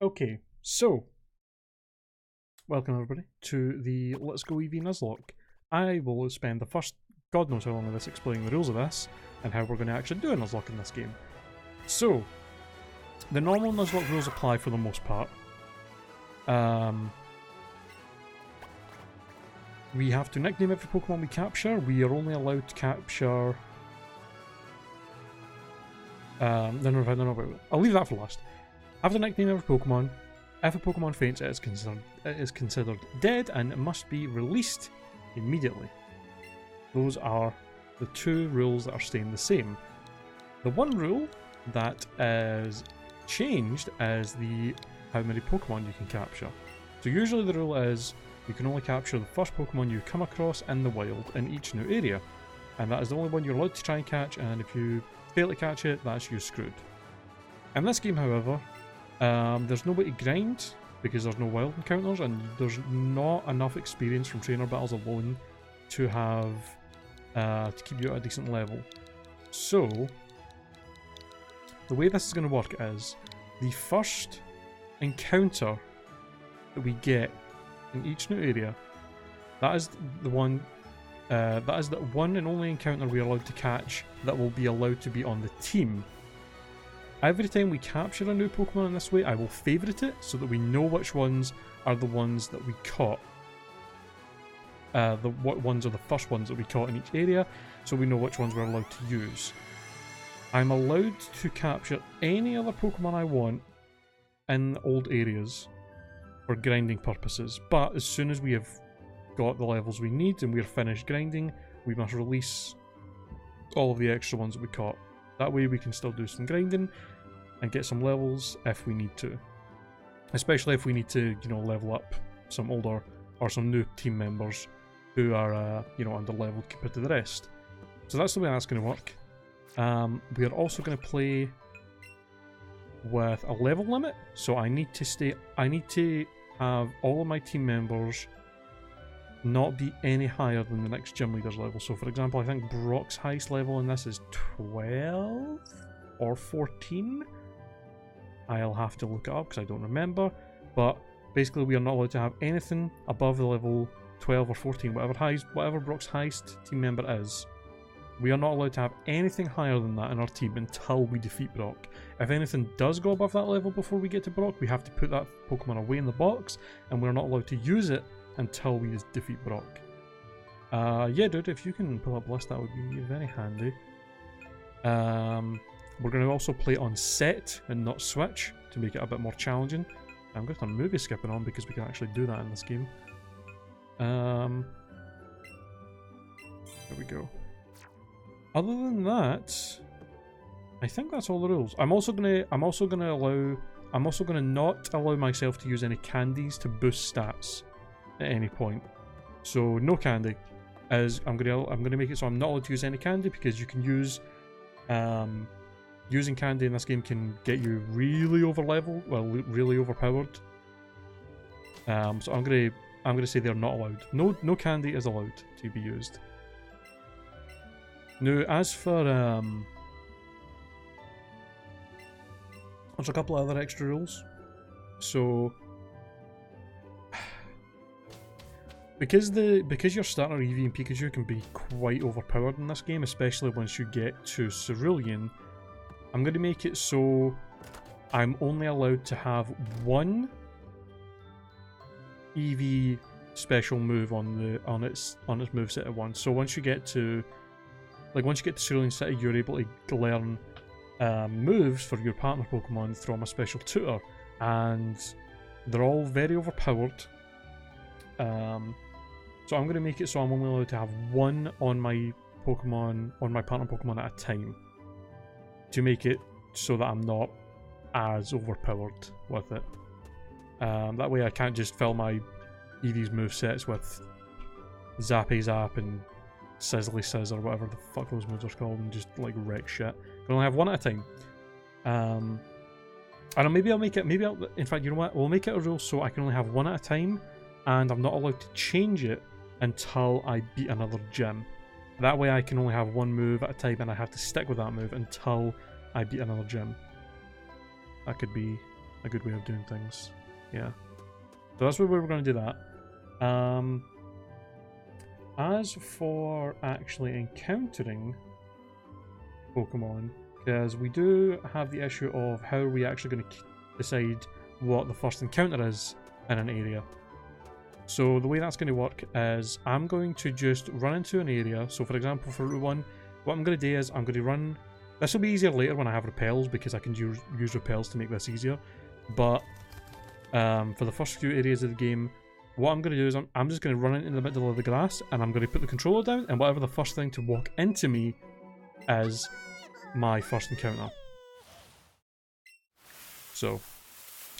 Okay, so welcome everybody to the Let's Go Eevee Nuzlocke. I will spend the first God knows how long of this explaining the rules of this and how we're going to actually do a Nuzlocke in this game. So, the normal Nuzlocke rules apply for the most part. We have to nickname every Pokemon we capture. We are only allowed to capture... No, I'll leave that for last. Have to nickname every Pokemon. If a Pokemon faints, it is considered dead and it must be released immediately. Those are the two rules that are staying the same. The one rule that is changed is the how many Pokemon you can capture. So usually the rule is you can only capture the first Pokemon you come across in the wild in each new area. And that is the only one you're allowed to try and catch, and if you fail to catch it, that's you screwed. In this game, however, there's no way to grind because there's no wild encounters and there's not enough experience from trainer battles alone to have to keep you at a decent level. So the way this is going to work is the first encounter that we get in each new area, that is the one and only encounter we are allowed to catch that will be allowed to be on the team. Every time we capture a new Pokemon in this way, I will favourite it so that we know which ones are the ones that we caught. What ones are the first ones that we caught in each area, so we know which ones we're allowed to use. I'm allowed to capture any other Pokemon I want in old areas for grinding purposes, but as soon as we have got the levels we need and we're finished grinding, we must release all of the extra ones that we caught. That way we can still do some grinding and get some levels if we need to. Especially if we need to, level up some older or some new team members who are, under-leveled compared to the rest. So that's the way that's going to work. We are also going to play with a level limit. So I need to have all of my team members not be any higher than the next gym leader's level. So for example, I think Brock's highest level in this is 12 or 14. I'll have to look it up because I don't remember. But basically we are not allowed to have anything above the level 12 or 14, whatever Brock's highest team member is. We are not allowed to have anything higher than that in our team until we defeat Brock. If anything does go above that level before we get to Brock, we have to put that Pokemon away in the box and we're not allowed to use it until we defeat Brock. Yeah, dude, if you can pull up a list, that would be very handy. We're going to also play on set and not switch to make it a bit more challenging. I'm going to turn movie skipping on because we can actually do that in this game. There we go. Other than that, I think that's all the rules. I'm also gonna not allow myself to use any candies to boost stats at any point. So no candy. As I'm gonna make it so I'm not allowed to use any candy because you can use using candy in this game can get you really really overpowered. So I'm gonna say they're not allowed. No candy is allowed to be used. Now, as for there's a couple of other extra rules. So because your starter Eevee and Pikachu can be quite overpowered in this game, especially once you get to Cerulean, I'm going to make it so I'm only allowed to have one Eevee special move on its moveset at once. So once you get to Cerulean City, you're able to learn moves for your partner Pokemon from a special tutor, and they're all very overpowered. So I'm going to make it so I'm only allowed to have one on my partner Pokemon at a time, to make it so that I'm not as overpowered with it. That way I can't just fill my Eevee's movesets with Zappy Zap and Sizzly Sizz or whatever the fuck those moves are called and just like wreck shit. I can only have one at a time. And maybe I'll make it, in fact, you know what, we'll make it a rule so I can only have one at a time and I'm not allowed to change it until I beat another gym. That way I can only have one move at a time and I have to stick with that move until I beat another gym. That could be a good way of doing things. Yeah. So that's where we're going to do that. As for actually encountering Pokemon, because we do have the issue of how are we actually going to decide what the first encounter is in an area. So the way that's going to work is I'm going to just run into an area. So for example, for Route 1, what I'm going to do is I'm going to run... This will be easier later when I have repels, because I can use repels to make this easier. But for the first few areas of the game, what I'm going to do is I'm just going to run into the middle of the grass, and I'm going to put the controller down, and whatever the first thing to walk into me is my first encounter. So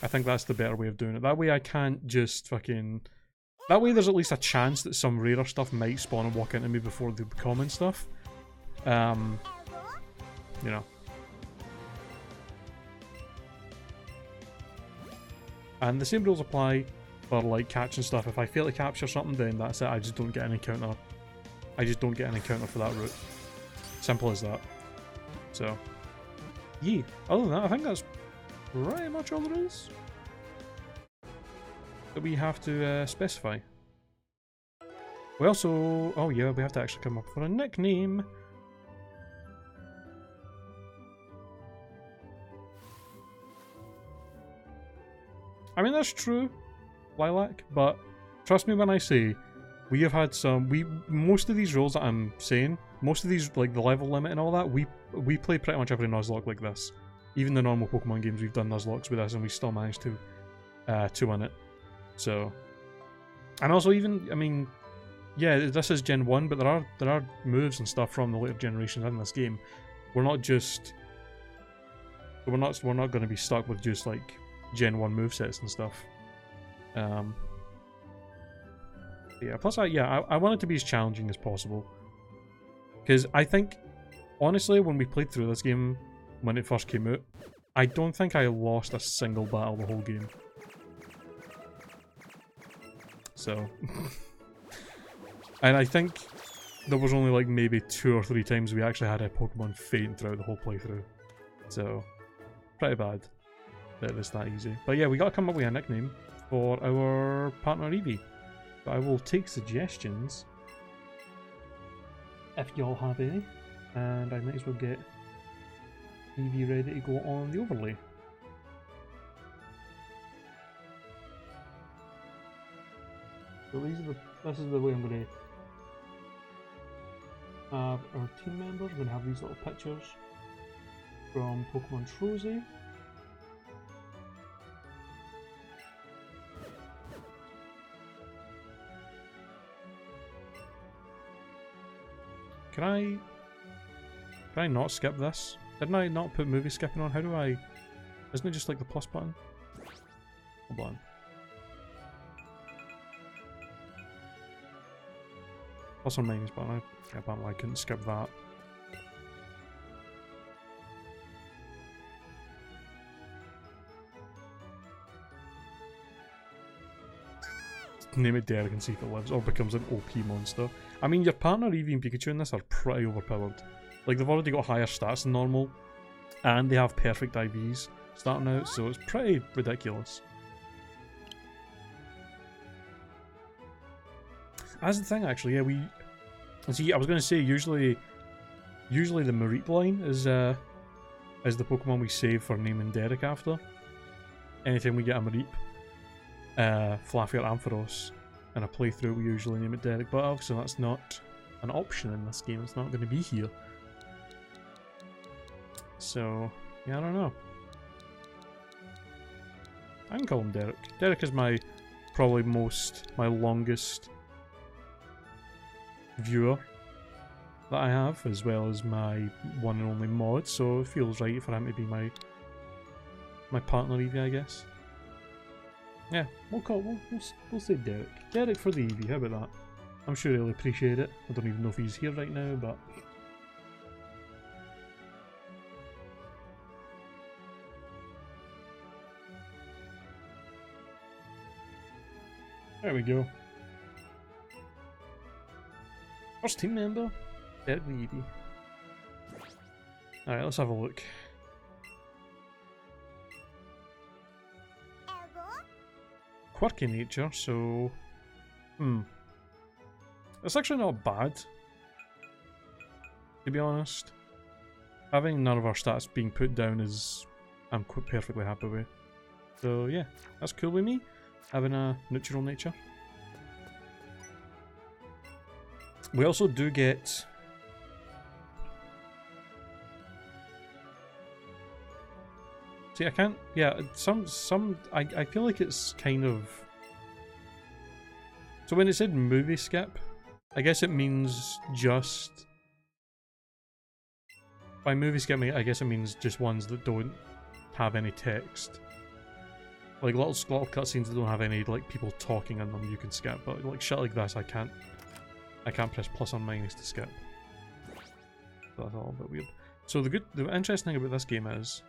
I think that's the better way of doing it. That way I can't just fucking... That way there's at least a chance that some rarer stuff might spawn and walk into me before the common stuff. You know. And the same rules apply for like catching stuff. If I fail to capture something, then that's it. I just don't get an encounter. I just don't get an encounter for that route. Simple as that. So, yeah. Other than that, I think that's pretty much all there is that we have to specify. We also... Oh yeah, we have to actually come up with a nickname. I mean, that's true, Lilac, but trust me when I say we have had some... Most of these rules that I'm saying, most of these, like the level limit and all that, we play pretty much every Nuzlocke like this. Even the normal Pokemon games, we've done Nuzlockes with this and we still managed to win it. So, and also even, I mean, yeah, this is Gen 1, but there are moves and stuff from the later generations in this game. We're not just... We're not going to be stuck with just like Gen 1 movesets and stuff. Yeah, plus I want it to be as challenging as possible. Because I think, honestly, when we played through this game, when it first came out, I don't think I lost a single battle the whole game. So... And I think there was only like maybe 2 or 3 times we actually had a Pokemon faint throughout the whole playthrough. So, pretty bad that it's that easy. But yeah, we gotta come up with a nickname for our partner Eevee. But I will take suggestions if y'all have any, and I might as well get Eevee ready to go on the overlay. So this is the way I'm going to have our team members. We're going to have these little pictures from Pokemon Trozy. Can I not skip this? Didn't I not put movie skipping on? How do I... Isn't it just like the plus button? Hold on. Plus or minus button. Apparently I couldn't skip that. Name it Derek and see if it lives, or becomes an OP monster. I mean, your partner Eevee and Pikachu in this are pretty overpowered. Like, they've already got higher stats than normal, and they have perfect IVs starting out, so it's pretty ridiculous. That's the thing, actually. Yeah, see, I was going to say, usually the Mareep line is the Pokemon we save for naming Derek after. Anytime we get a Mareep, Flaffy or Ampharos in a playthrough, we usually name it Derek, but obviously that's not an option in this game. It's not going to be here. So, yeah, I don't know. I can call him Derek. Derek is my longest viewer that I have, as well as my one and only mod, so it feels right for him to be my partner Eevee, I guess. Yeah, we'll say Derek. Derek for the Eevee, how about that? I'm sure he'll appreciate it. I don't even know if he's here right now, but... There we go. First team member, Derek the Eevee. Alright, let's have a look. quirky nature, so... It's actually not bad, to be honest. Having none of our stats being put down is... I'm perfectly happy with. So yeah, that's cool with me, having a neutral nature. We also do get... See, I can't... Yeah, I feel like it's kind of... So when it said movie skip, I guess it means just... By movie skip, I guess it means just ones that don't have any text. Like little cutscenes that don't have any like people talking in them, you can skip. But like shit like this, I can't press plus on minus to skip. So that's a little bit weird. So the interesting thing about this game is,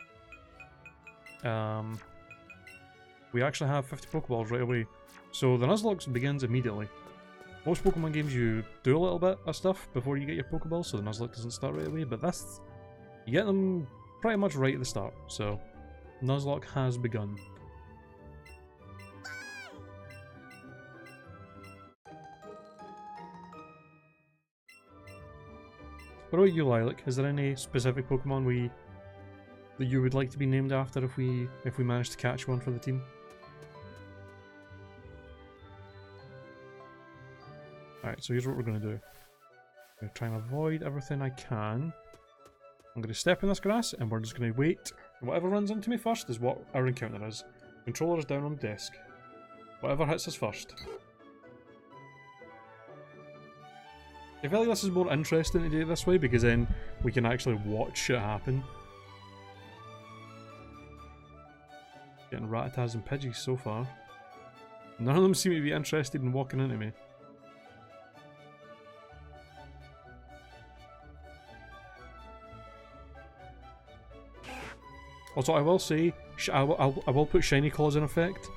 we actually have 50 Pokeballs right away. So the Nuzlocke begins immediately. Most Pokemon games you do a little bit of stuff before you get your Pokeballs, so the Nuzlocke doesn't start right away. But this, you get them pretty much right at the start. So Nuzlocke has begun. What about you, Lilac? Is there any specific Pokemon that you would like to be named after if we manage to catch one for the team? Alright, so here's what we're going to do. I'm going to try and avoid everything I can. I'm going to step in this grass and we're just going to wait. Whatever runs into me first is what our encounter is. Controller is down on the desk. Whatever hits us first. I feel like this is more interesting to do it this way because then we can actually watch it happen. Getting Rattatas and Pidgeys so far. None of them seem to be interested in walking into me. Also, I will say, I will put Shiny Claws in effect.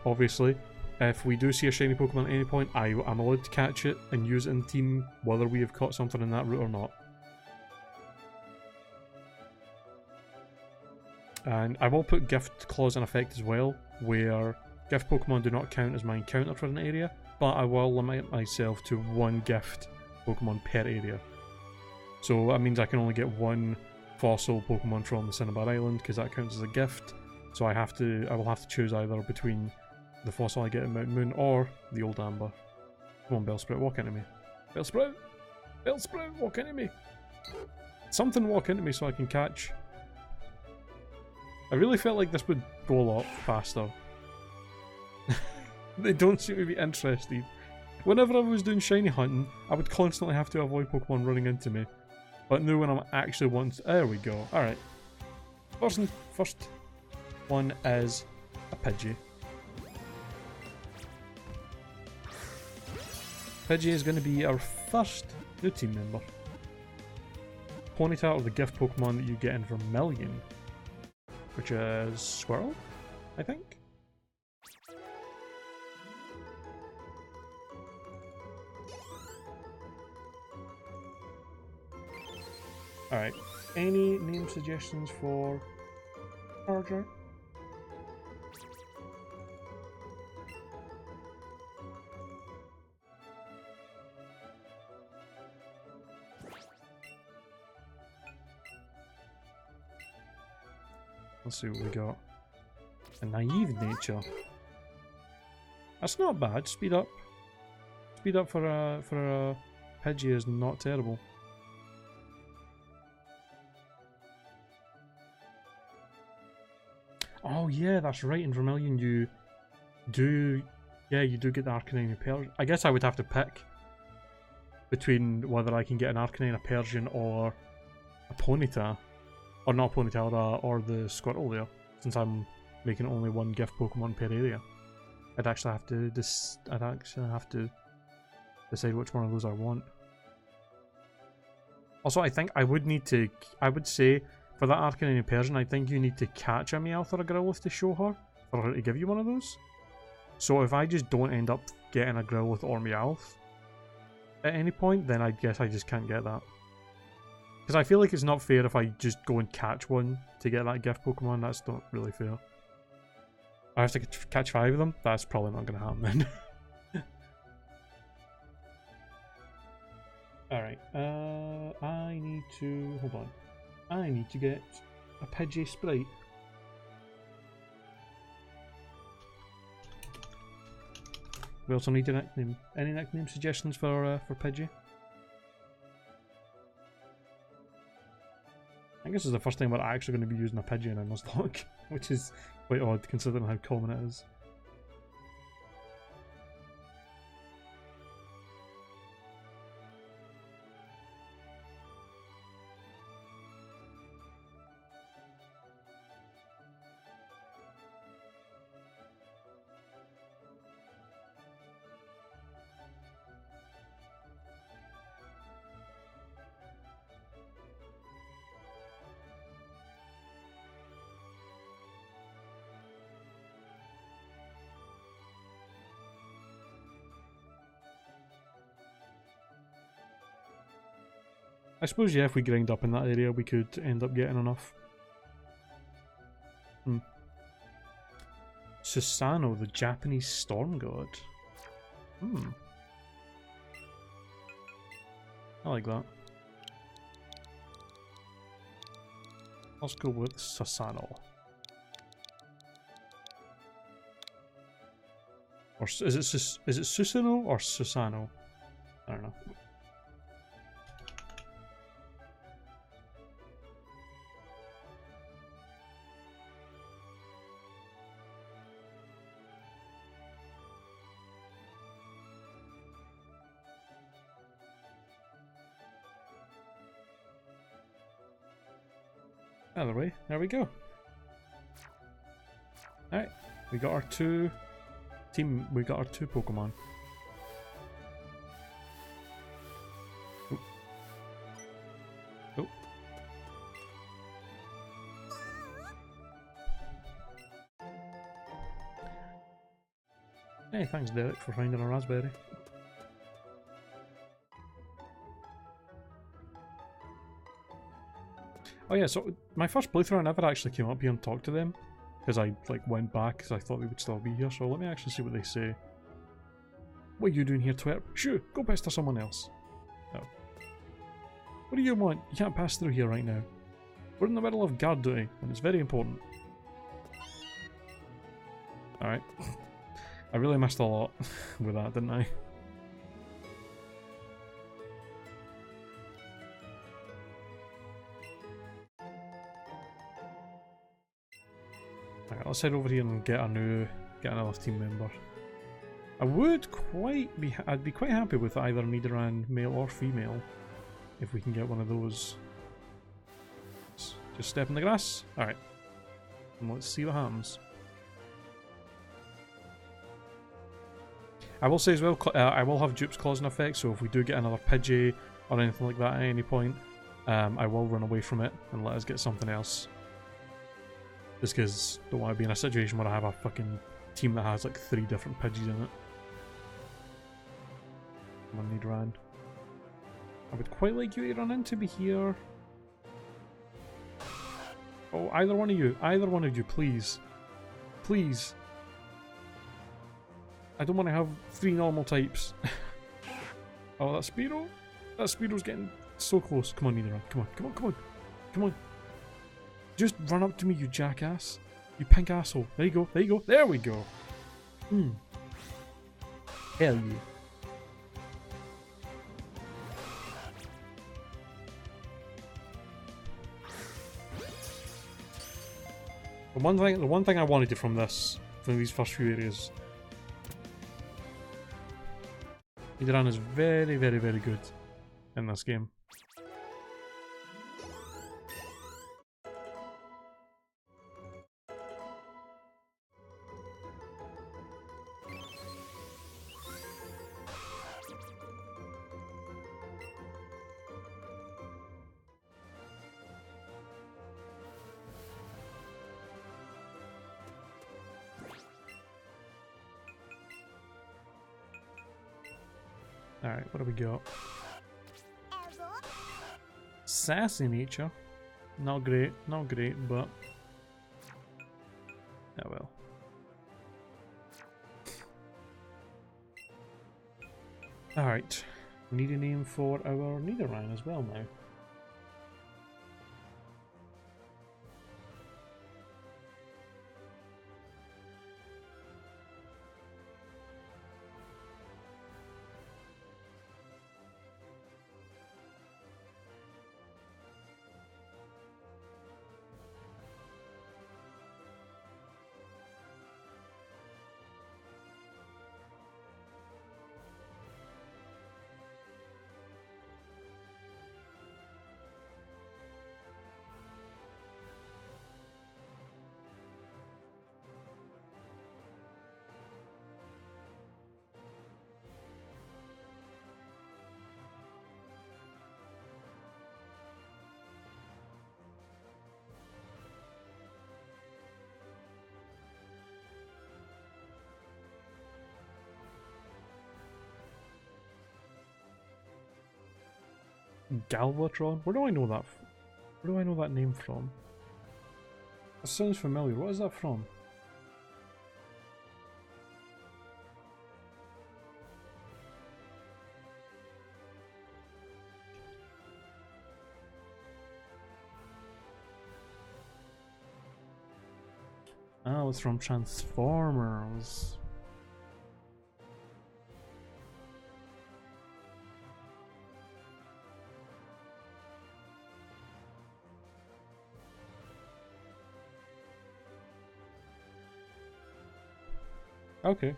Obviously, if we do see a shiny Pokemon at any point, I'm allowed to catch it and use it in the team, whether we have caught something in that route or not. And I will put Gift Claws in effect as well, where Gift Pokemon do not count as my encounter for an area, but I will limit myself to one Gift Pokemon per area. So that means I can only get one fossil Pokemon from the Cinnabar Island, because that counts as a gift. So I will have to choose either between the fossil I get in Mountain Moon or the Old Amber. Come on, Bellsprout, walk into me. Bellsprout! Bellsprout, walk into me! Something walk into me so I can catch. I really felt like this would go a lot faster. They don't seem to be interested. Whenever I was doing shiny hunting, I would constantly have to avoid Pokemon running into me. But now when I'm actually wanting to... There we go. Alright. First one is a Pidgey. Pidgey is going to be our first new team member. Ponyta, or the gift Pokemon that you get in Vermilion, which is Squirrel, I think? Alright, any name suggestions for Charger? Let's see what we got. A naive nature. That's not bad. Speed up. Speed up for a Pidgey is not terrible. Oh yeah, that's right. In Vermilion, you do get the Arcanine and Persian. I guess I would have to pick between whether I can get an Arcanine, a Persian, or a Ponyta. Or not Ponyta, or the Squirtle there, since I'm making only one gift Pokemon per area. I'd actually have to decide which one of those I want. Also, I think I would say for that Arcanine and Persian, I think you need to catch a Meowth or a Growlithe to show her for her to give you one of those. So if I just don't end up getting a Growlithe or Meowth at any point, then I guess I just can't get that. Because I feel like it's not fair if I just go and catch one to get that gift Pokemon. That's not really fair. I have to catch 5 of them? That's probably not going to happen then. Alright, I need to... hold on. I need to get a Pidgey Sprite. We also need a nickname. Any nickname suggestions for Pidgey? I think this is the first time we're actually going to be using a Pidgey in a Nuzlocke, which is quite odd considering how common it is. I suppose, yeah, if we grind up in that area, we could end up getting enough. Susanoo, the Japanese storm god. I like that. Let's go with Susanoo. Or is it Susanoo or Susanoo? I don't know. Either way, there we go. Alright, we got our two Pokemon. Oh. Oh. Hey, thanks Derek for finding a raspberry. Oh yeah, so my first playthrough I never actually came up here and talked to them, because I like went back because I thought they would still be here, so let me actually see what they say. What are you doing here, twerp? Shoo, go pester someone else. Oh. What do you want? You can't pass through here right now. We're in the middle of guard duty, and it's very important. Alright. I really missed a lot with that, didn't I? Alright, let's head over here and get another team member. I'd be quite happy with either Nidoran male or female, if we can get one of those. Just step in the grass. Alright. And let's see what happens. I will say as well, I will have Dupe's Claws in effect, so if we do get another Pidgey or anything like that at any point, I will run away from it and let us get something else. Just because I don't want to be in a situation where I have a fucking team that has like 3 different Pidgeys in it. Come on, Nidoran. I would quite like you to run into me here. Oh, either one of you, please. Please. I don't want to have 3 normal types. Oh, that Spearow? That Spearow's getting so close. Come on, Nidoran. Come on, come on, come on. Come on. Just run up to me, you jackass. You pink asshole. There you go, there you go. There we go. Hell yeah. The one thing I wanted from these first few areas, Nidoran is very, very, very good in this game. Alright, what do we got? Sassy nature. Not great, but... oh well. Alright, we need a name for our Nidoran as well now. Galvatron? Where do I know that? Where do I know that name from? That sounds familiar. What is that from? Oh, it's from Transformers. Okay.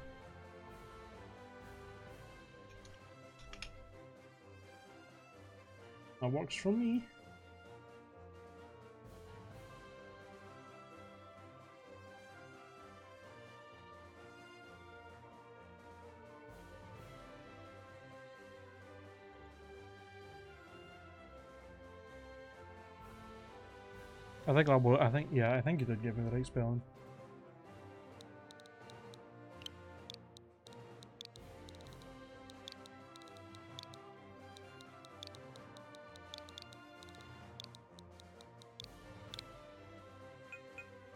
That works for me. I think that will. Yeah, I think you did give me the right spelling.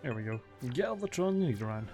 There we go. Galvatron Nidoran.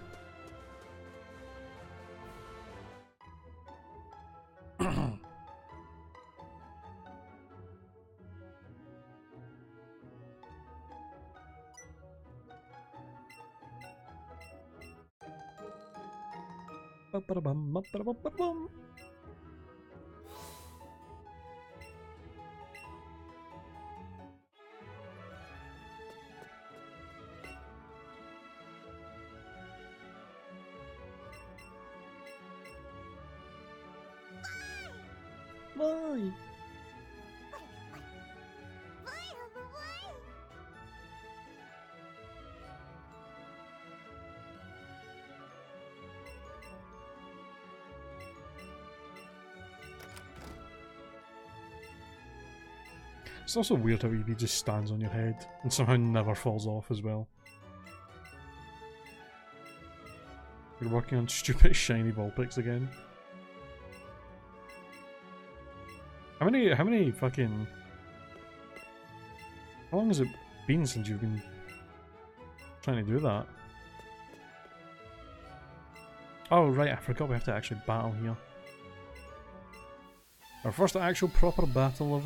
Why? It's also weird how Eevee just stands on your head and somehow never falls off as well. You're working on stupid shiny Vulpix again. How many fucking... How long has it been since you've been trying to do that? Oh right, I forgot we have to actually battle here. Our first actual proper battle of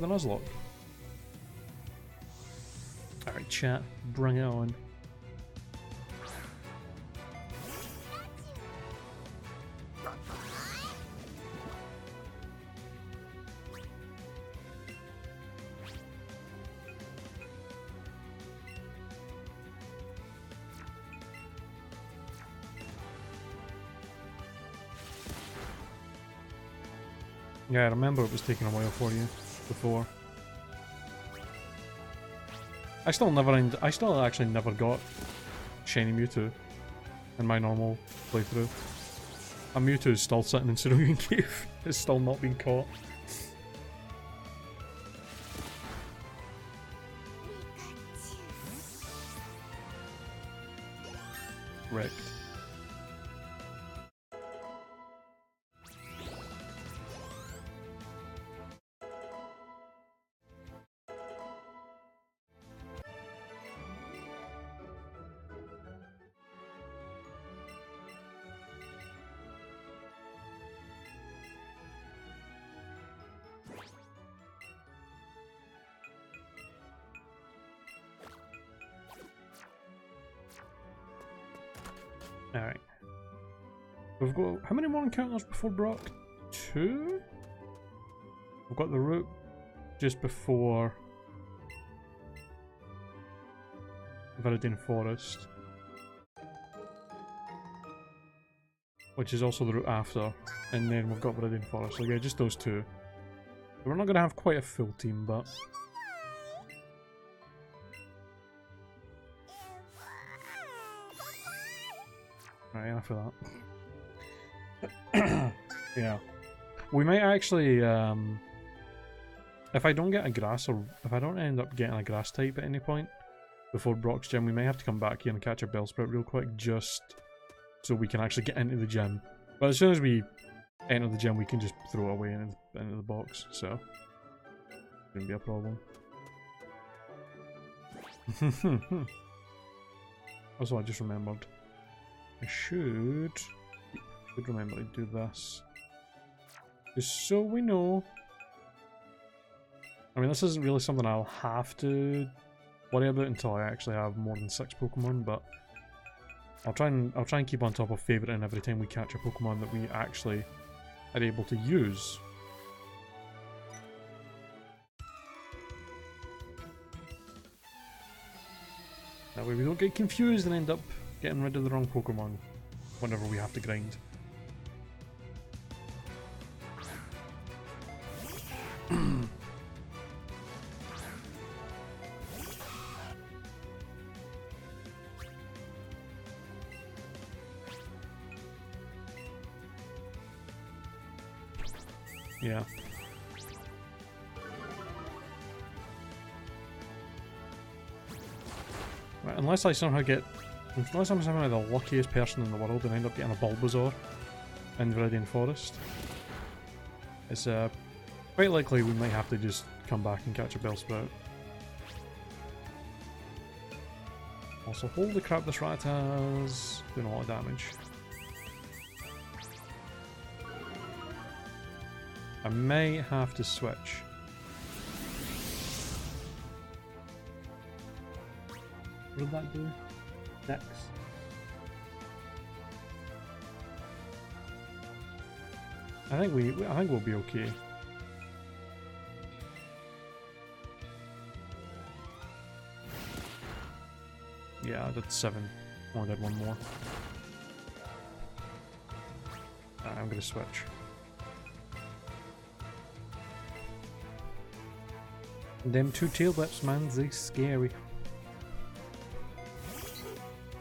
the Nuzlocke. Alright chat, bring it on. Yeah, I remember it was taking a while for you before. I still actually never got Shiny Mewtwo in my normal playthrough. And Mewtwo is still sitting in Cerulean Cave. It's still not been caught. Wrecked. Alright. We've got... How many more encounters before Brock? 2? We've got the route just before Viridian Forest, which is also the route after, and then we've got Viridian Forest. So yeah, just those 2. We're not going to have quite a full team, but... Right, enough of that. Yeah. We might actually, if I don't get a grass, or if I don't end up getting a grass type at any point before Brock's gym, we may have to come back here and catch a Bellsprout real quick, just so we can actually get into the gym. But as soon as we enter the gym, we can just throw it away into the box, so shouldn't be a problem. Also, I just remembered. I should remember to do this. Just so we know. I mean, this isn't really something I'll have to worry about until I actually have more than 6 Pokemon, but I'll try and keep on top of favoriting every time we catch a Pokemon that we actually are able to use. That way we don't get confused and end up getting rid of the wrong Pokemon whenever we have to grind. Yeah. Right, unless I'm somehow the luckiest person in the world and end up getting a Bulbasaur in Viridian Forest, it's quite likely we might have to just come back and catch a Bellsprout. Also, holy crap, this rat has doing a lot of damage. I may have to switch. What did that do? Next. I think we'll be okay. Yeah, I did 7. Oh, I did 1 more. I'm gonna switch. Them 2 tail whips, man, they scary.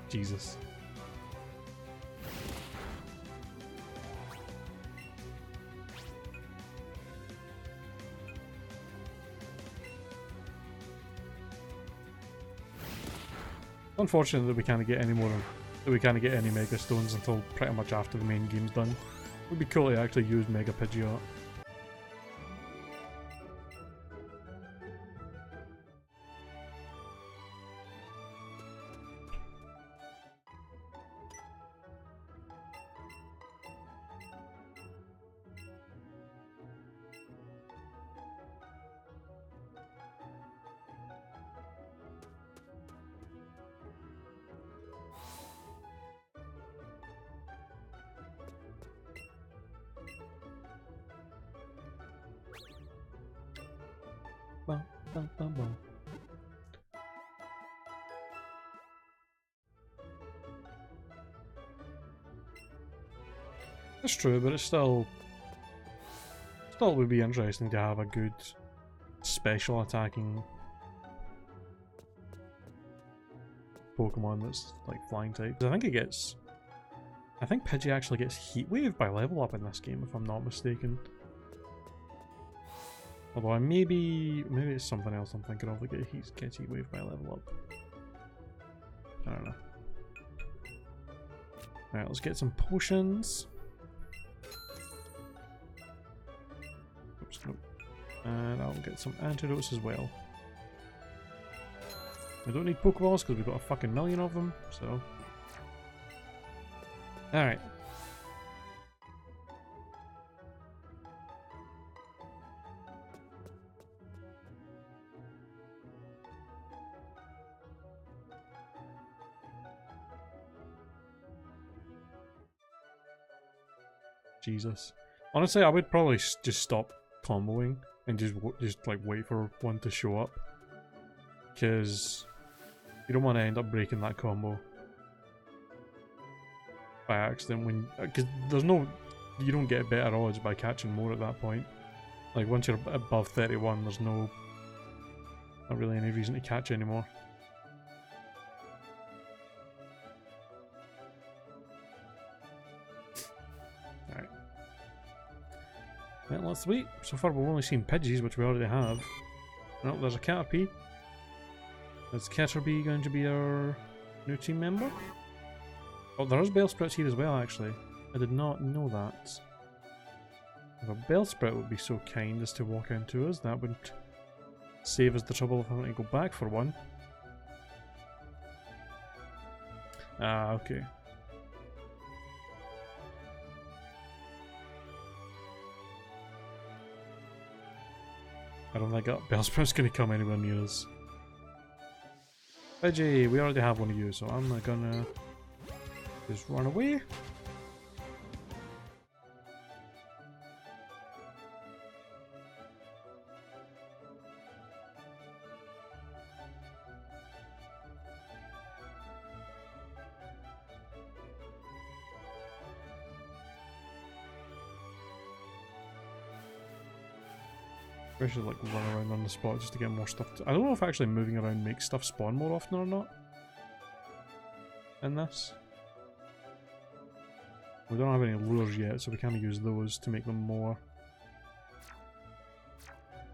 Jesus. Unfortunate that we can't get any more, that we can't get any Mega Stones until pretty much after the main game's done. It would be cool to actually use Mega Pidgeot. Bum, bum, bum, bum. That's true, but it's still would be interesting to have a good special attacking Pokemon that's like flying type. I think Pidgey actually gets Heat Wave by level up in this game, if I'm not mistaken. Although maybe it's something else I'm thinking of that gets Heat Wave by level up. I don't know. Alright, let's get some potions. Oops, nope. And I'll get some antidotes as well. We don't need Pokeballs because we've got a fucking million of them, so... Alright. Jesus. Honestly, I would probably just stop comboing and just like wait for one to show up, because you don't want to end up breaking that combo by accident when, because there's no, you don't get better odds by catching more at that point. Like once you're above 31, there's not really any reason to catch anymore. Alright. Well, let's wait. So far we've only seen Pidgeys, which we already have. No, there's a Caterpie. Is Caterpie going to be our new team member? Oh, there is Bellsprouts here as well, actually. I did not know that. If a Bellsprout would be so kind as to walk into us, that would save us the trouble of having to go back for one. Ah, okay. I don't think that Bellsprout's going to come anywhere near us. Pidgey, we already have one of you, so I'm not gonna just run away. I should like run around on the spot just to get more stuff. I don't know if actually moving around makes stuff spawn more often or not in this. We don't have any lures yet, so we can't use those to make them more,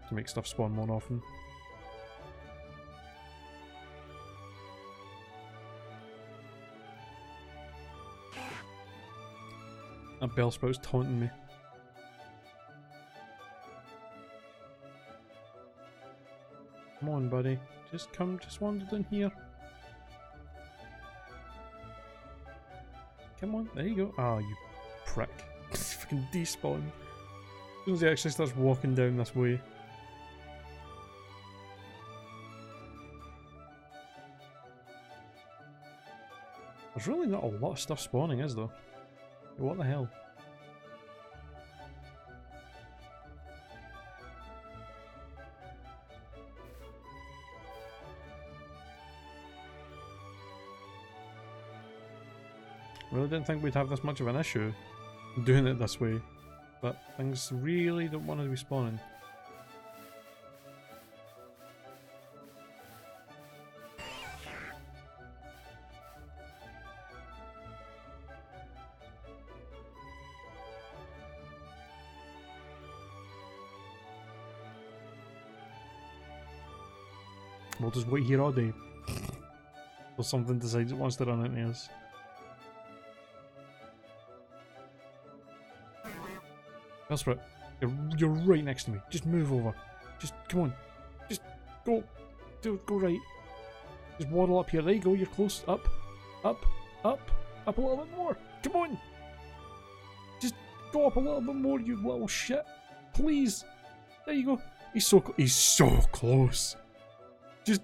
to make stuff spawn more often. That Bellsprout's taunting me. Come on, buddy. Just come, just wander down here. Come on, there you go. Ah, you prick. Fucking despawn. As soon as he actually starts walking down this way. There's really not a lot of stuff spawning, is there? What the hell? Really didn't think we'd have this much of an issue doing it this way, but things really don't want to be spawning. We'll just wait here all day till something decides it wants to run into us. Bellsprout, you're right next to me. Just move over. Just come on. Just go. Go right. Just waddle up here. There you go. You're close. Up, up, up, up a little bit more. Come on. Just go up a little bit more, you little shit. Please. There you go. He's so close. Just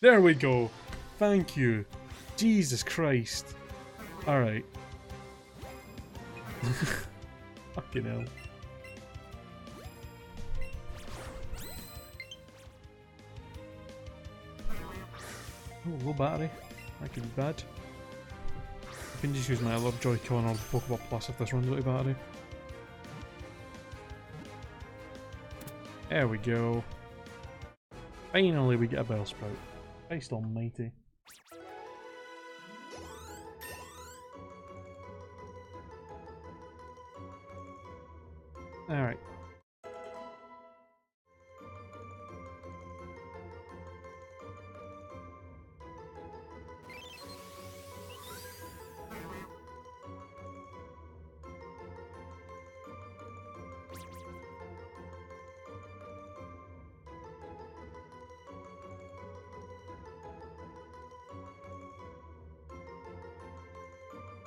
there we go. Thank you. Jesus Christ. All right. Fucking hell. Oh, low battery. That could be bad. I can just use my other Joy-Con or Pokeball Plus if this runs out of battery. There we go. Finally we get a Bellsprout. Christ almighty. Alright.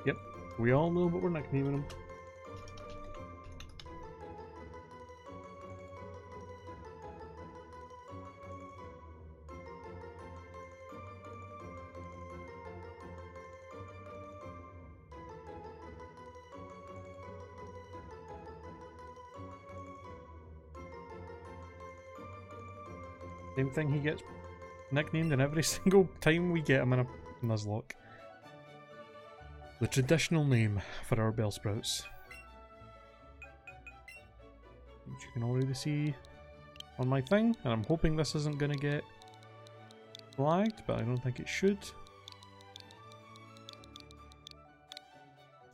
Yep, we all know, but we're not naming them. Same thing, he gets nicknamed in every single time we get him in a Nuzlocke. The traditional name for our Bellsprouts. Which you can already see on my thing, and I'm hoping this isn't going to get flagged, but I don't think it should.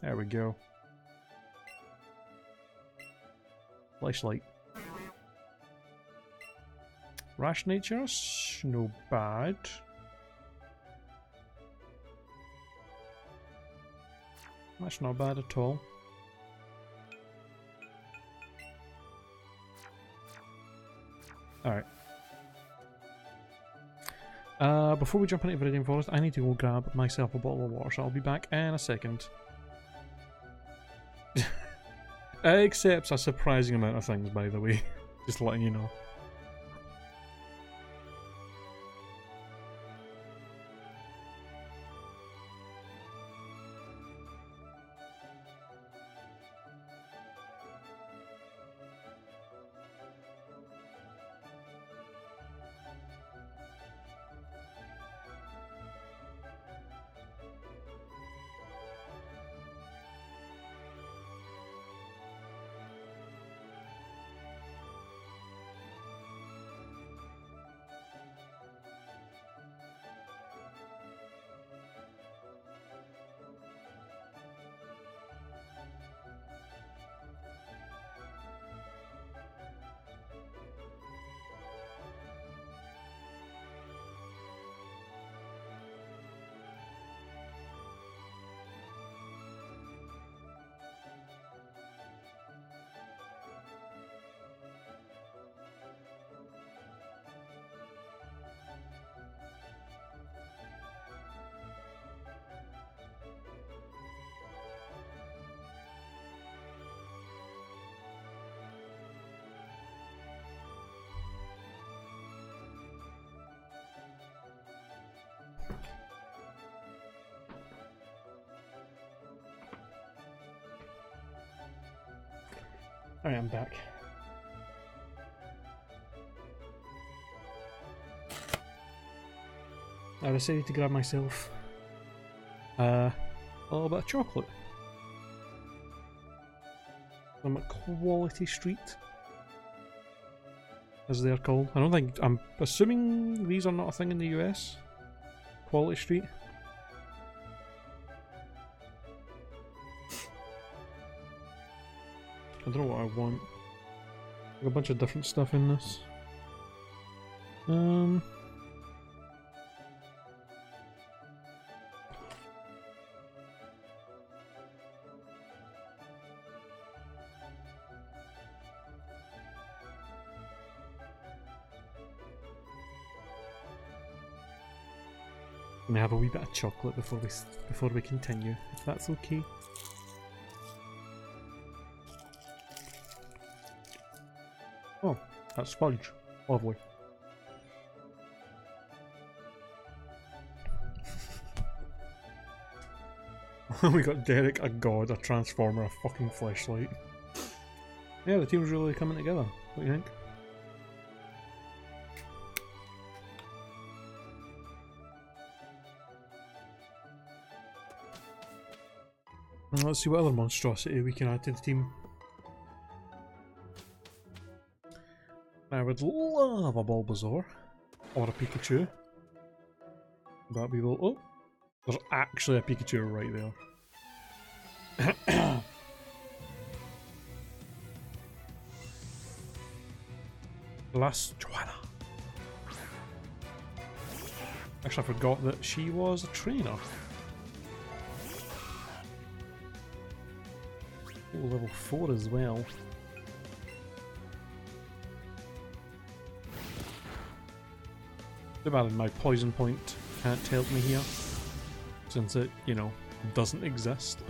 There we go. Flashlight. Rash natures, no bad. That's not bad at all. Alright. Before we jump into Viridian Forest, I need to go grab myself a bottle of water, so I'll be back in a second. It accepts a surprising amount of things, by the way. Just letting you know. Alright, I'm back. I decided to grab myself a little bit of chocolate. Some Quality Street, as they're called. I'm assuming these are not a thing in the US. Quality Street. I don't know what I want. There's a bunch of different stuff in this. Let me have a wee bit of chocolate before we continue, if that's okay. Oh, that's sponge. Lovely. We got Derek, a god, a transformer, a fucking flashlight. Yeah, the team's really coming together. What do you think? Let's see what other monstrosity we can add to the team. I would love a Bulbasaur or a Pikachu, but we will. Oh, there's actually a Pikachu right there. Last Joanna. Actually, I forgot that she was a trainer. Oh, level 4 as well. Too bad my poison point can't help me here, since it, you know, doesn't exist.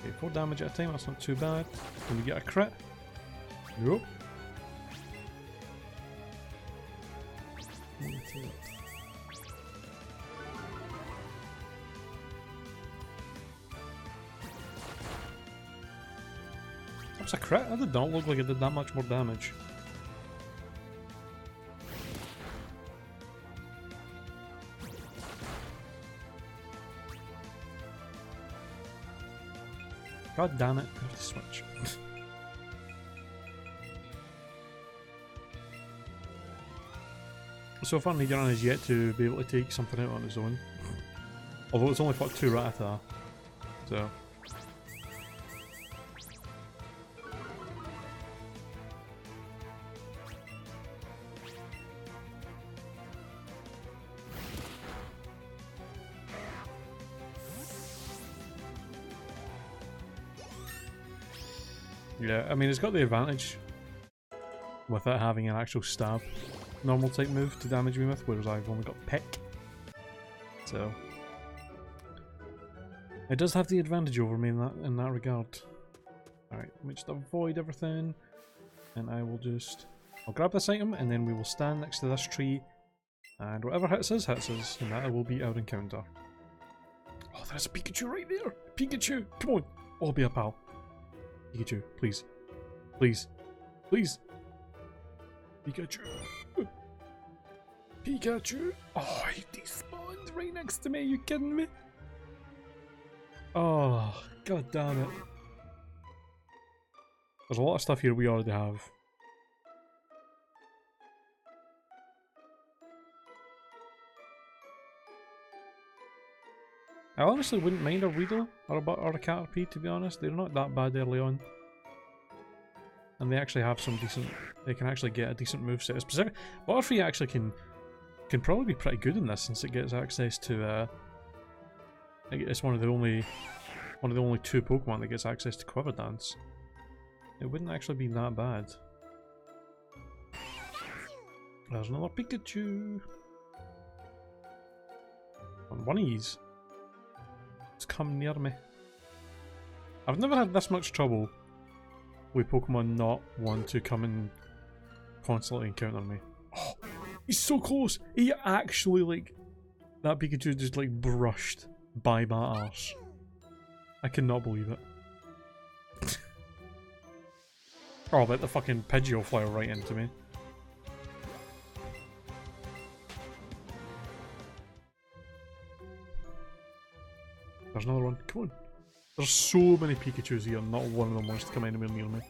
Okay, 4 damage at a time, that's not too bad. Can we get a crit? Nope. was a crit? That did not look like it did that much more damage. God damn it, I have to switch. So far, Nidoran is yet to be able to take something out on his own. Although it's only fought 2 Rattata. So. Yeah, I mean, it's got the advantage with it having an actual stab normal type move to damage me with, whereas I've only got Pick. So it does have the advantage over me in that regard. Alright, let me just avoid everything, and I'll grab this item, and then we will stand next to this tree, and whatever hits us, and that will be our encounter. Oh, there's a Pikachu right there! Pikachu! Come on! I'll be a pal. Pikachu, please. Please. Please. Pikachu. Pikachu. Oh, he despawned right next to me. Are you kidding me? Oh, god damn it. There's a lot of stuff here we already have. I honestly wouldn't mind a Weedle or a Caterpie, to be honest. They're not that bad early on. And they actually have some decent... They can actually get a decent moveset. Specific Butterfree actually can probably be pretty good in this, since it gets access to... it's one of the only 2 Pokemon that gets access to Quiver Dance. It wouldn't actually be that bad. There's another Pikachu! On one of these. It's come near me. I've never had this much trouble with Pokemon not want to come and constantly encounter me. Oh, he's so close! He actually, like... That Pikachu just, like, brushed by my arse. I cannot believe it. Oh, but the fucking Pidgey will fly right into me. There's another one. Come on. There's so many Pikachus here, not one of them wants to come anywhere near me.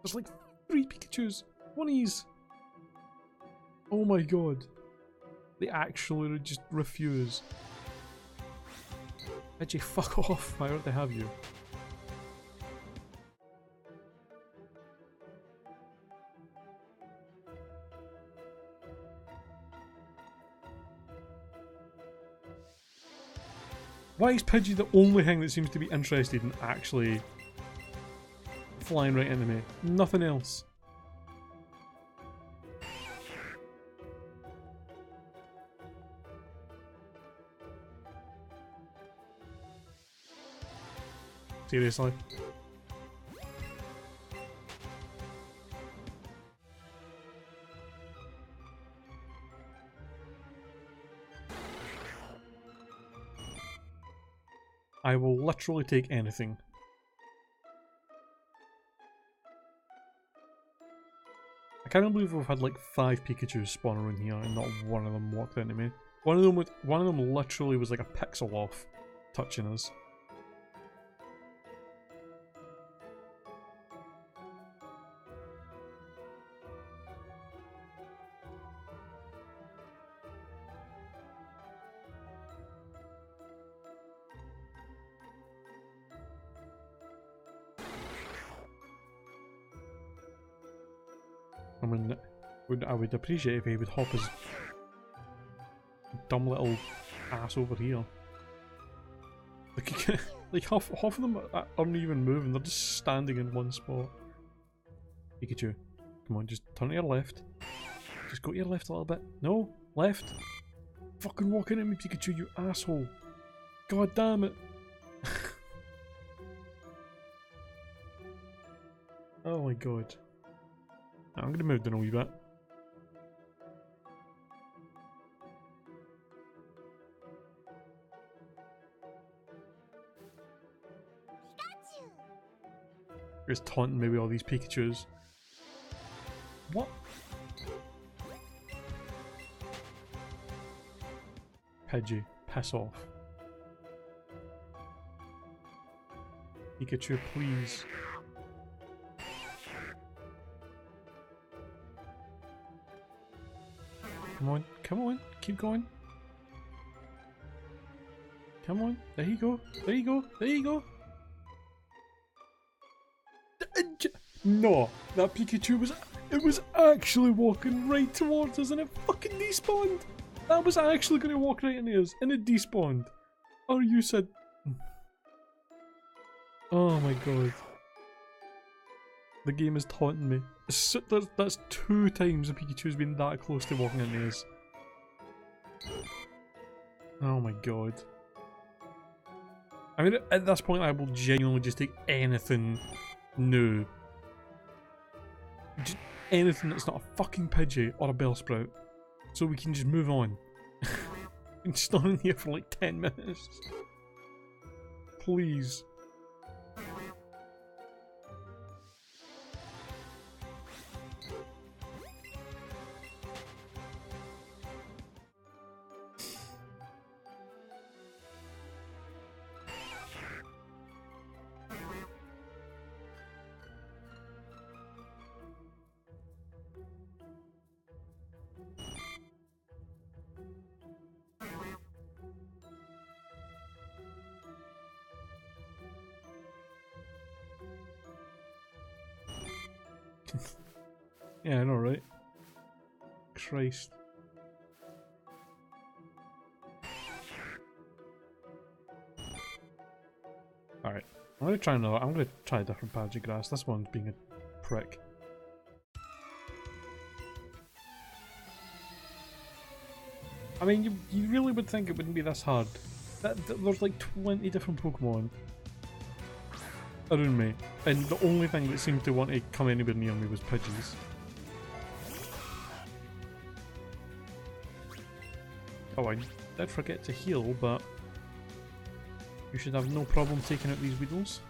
There's like 3 Pikachus. One of these. Oh my god. They actually just refuse. Pidgey, fuck off. Why don't they have you? Why is Pidgey the only thing that seems to be interested in actually flying right into me? Nothing else. Seriously? I will literally take anything. I can't believe we've had like 5 Pikachus spawn around here and not one of them walked into me. One of them literally was like a pixel off touching us. I mean, I would appreciate if he would hop his dumb little ass over here. Like half of them aren't even moving, they're just standing in one spot. Pikachu, come on, just turn to your left. Just go to your left a little bit. No, left. Fucking walking at me, Pikachu, you asshole. God damn it. Oh my god. I'm gonna move down a wee bit. It's taunting me with all these Pikachus. What? Pidgey, piss off. Pikachu, please. Come on, keep going. Come on, there you go, there you go, there you go. No, that Pikachu was actually walking right towards us and it fucking despawned. That was actually going to walk right into us and it despawned. Oh, you said... Oh my god. The game is taunting me. That's 2 times the Pikachu's been that close to walking into us. Oh my god. I mean, at this point I will genuinely just take anything new. Just anything that's not a fucking Pidgey or a Bellsprout. So we can just move on. Been stuck in here for like 10 minutes. Please. Yeah, I know, right? Christ. Alright, I'm gonna try a different patch of grass. This one's being a prick. I mean, you really would think it wouldn't be this hard. There's like 20 different Pokemon around me, and the only thing that seemed to want to come anywhere near me was Pidgeys. Oh, I did forget to heal, but you should have no problem taking out these Weedles.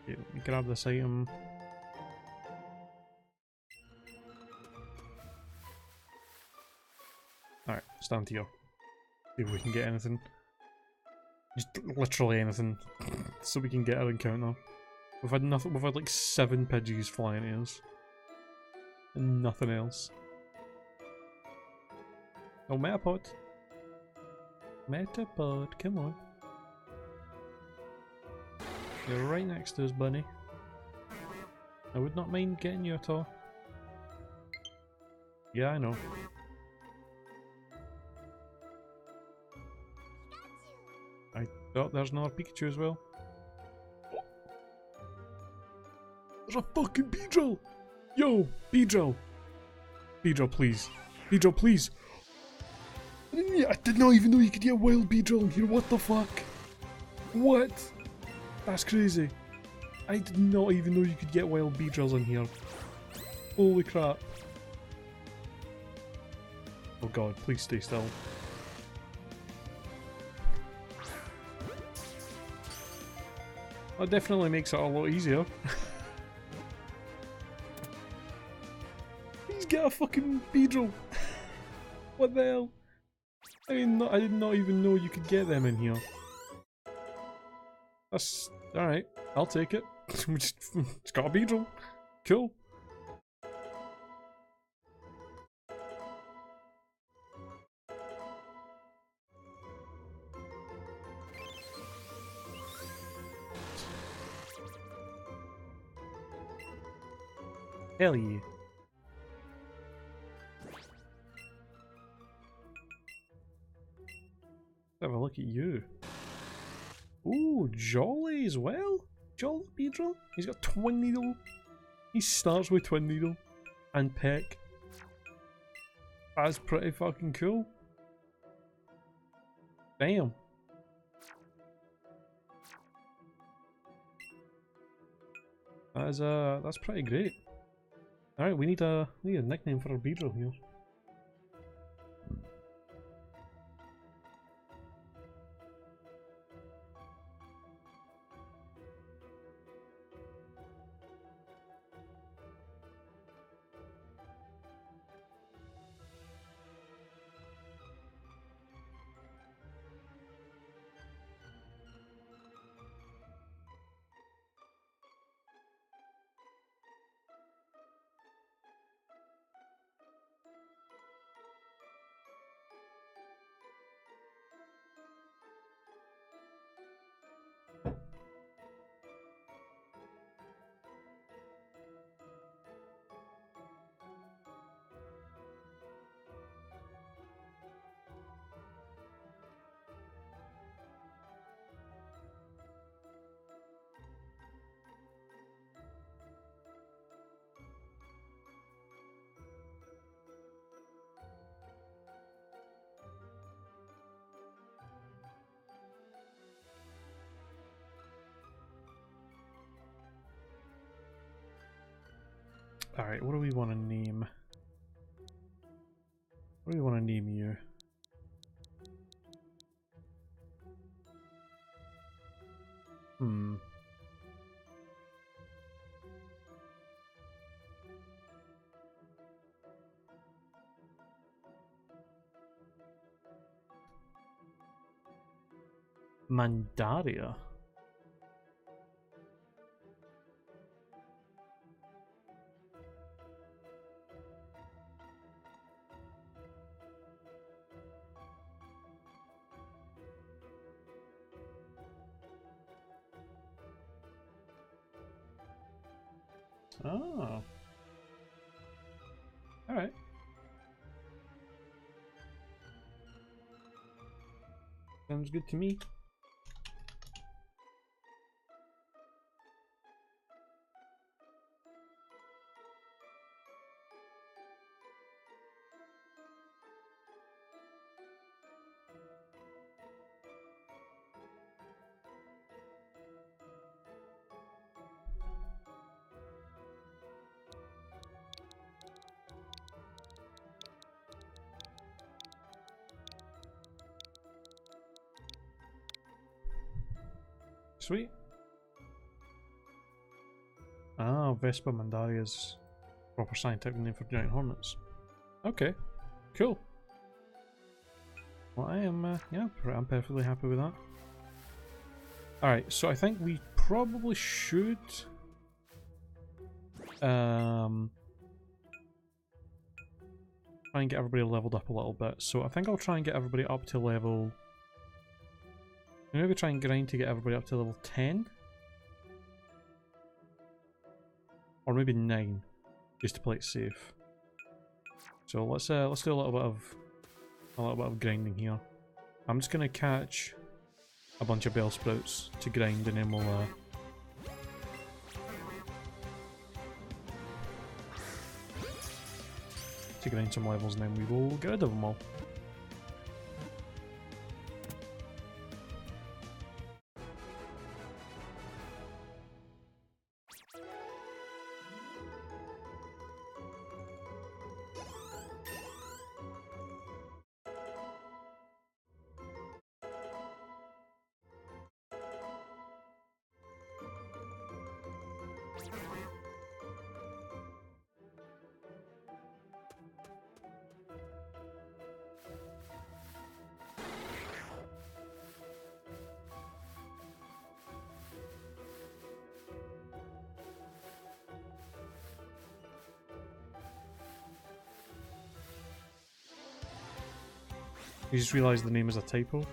Okay, let me grab this item. Alright, stand here. See if we can get anything. Just literally anything. So we can get our encounter. We've had nothing, we've had like 7 Pidgeys flying at us. And nothing else. Oh, Metapod! Metapod, come on. You're right next to us, bunny. I would not mind getting you at all. Yeah, I know. Oh, there's another Pikachu as well. There's a fucking Beedrill! Yo, Beedrill! Beedrill, please. Beedrill, please! I did not even know you could get a wild Beedrill in here, what the fuck? What? That's crazy. I did not even know you could get wild Beedrills in here. Holy crap. Oh god, please stay still. That definitely makes it a lot easier. He's got a fucking Beedrill. What the hell? I did not even know you could get them in here. That's alright. I'll take it. It's got a Beedrill. Cool. Hell yeah. Let's have a look look at you. Ooh, Jolly as well? Jolly Beedrill? He's got Twin Needle. He starts with Twin Needle and Peck. That's pretty fucking cool. Damn. That's pretty great. Alright, we need a nickname for our Beedrill here. Alright, what do we want to name? What do we want to name you? Mandaria? Oh. Alright. Sounds good to me. Sweet. Ah, Vespa Mandaria's proper scientific name for giant hornets. Okay, cool. Well, I am, yeah, I'm perfectly happy with that. Alright, so I think we probably should try and get everybody leveled up a little bit. So I think I'll try and get everybody up to level... Maybe try and grind to get everybody up to level 10? Or maybe 9, just to play it safe. So let's do a little bit of grinding here. I'm just gonna catch a bunch of bell sprouts to grind, and then we'll to grind some levels, and then we will get rid of them all. You just realised the name is a typo.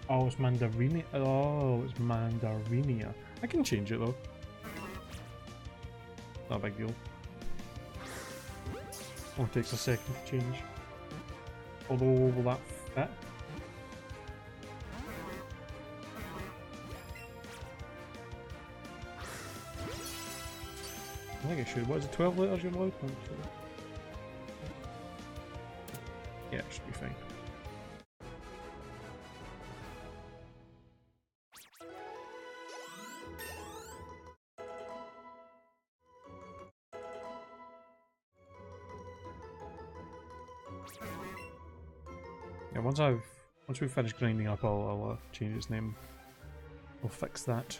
Oh, it's Mandarinia. Oh, it's Mandarinia. I can change it though. Not a big deal. Only takes a second to change. Although, will that fit? I think it should. What is it, 12 letters you're allowed? Yeah, it should be fine. Yeah, once we've finished grinding up, I'll change its name. I'll fix that.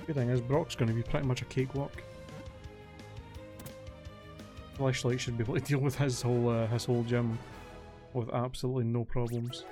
Good thing is, Brock's going to be pretty much a cakewalk. Flashlight should be able to deal with his whole gym with absolutely no problems.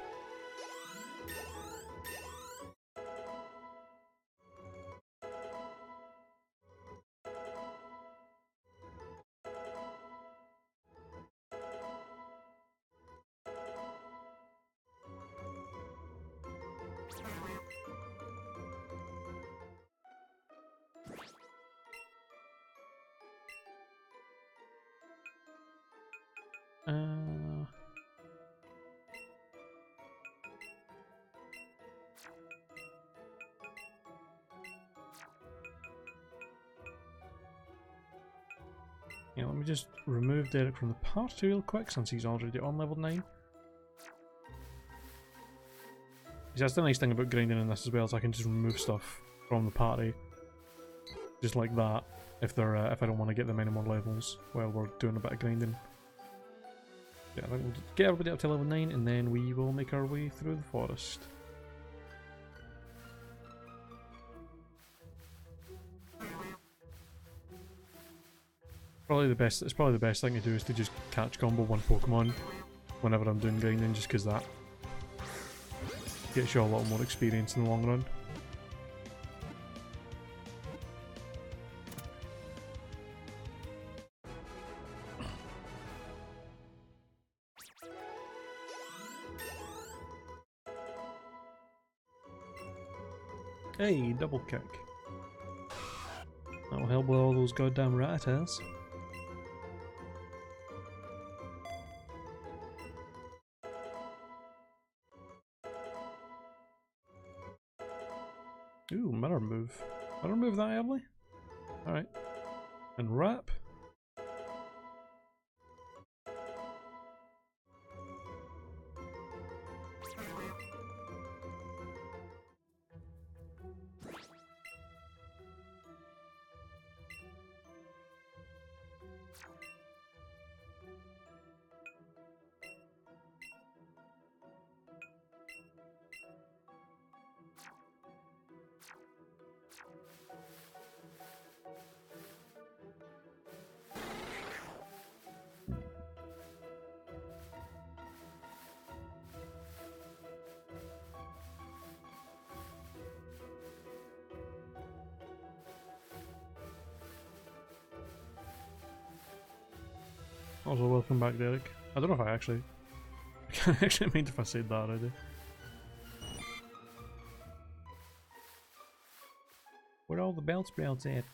Yeah, let me just remove Derek from the party real quick since he's already on level 9. That's the nice thing about grinding in this as well, is I can just remove stuff from the party. Just like that, if I don't want to get them any more levels while we're doing a bit of grinding. Yeah, we'll get everybody up to level 9 and then we will make our way through the forest. It's probably the best thing to do is to just catch combo one Pokemon whenever I'm doing grinding, just because that gets you a lot more experience in the long run. Hey, double kick. That'll help with all those goddamn Rattatas. Ooh, mirror move. Mirror move that early? Alright. And wrap. Also, welcome back, Derek. I don't know if I can't actually mind if I said that already. Where are all the bell sprouts at?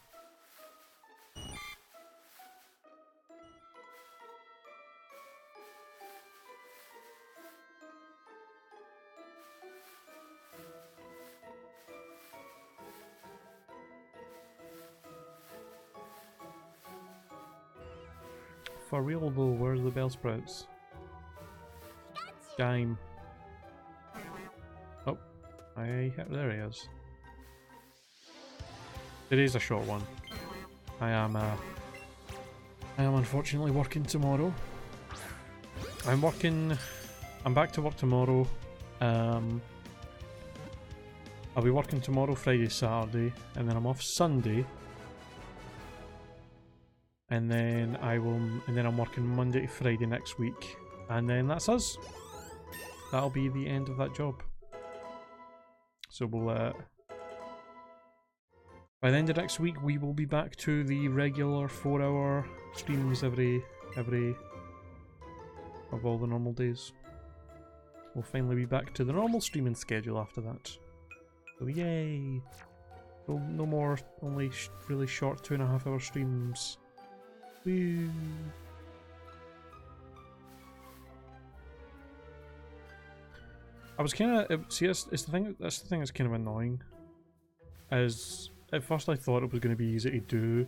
For real though, where's the bell sprouts? Dime. Oh, there he is. It is a short one. I am unfortunately working tomorrow. I'm back to work tomorrow. I'll be working tomorrow, Friday, Saturday, and then I'm off Sunday. And then I'm working Monday to Friday next week. And then that's us. That'll be the end of that job. So we'll By the end of next week, we will be back to the regular 4-hour streams every of all the normal days. We'll finally be back to the normal streaming schedule after that. So yay! No more only really short 2.5-hour streams. Woo! I was kind of see. It's the thing. That's the thing that's kind of annoying. Is at first I thought it was going to be easy to do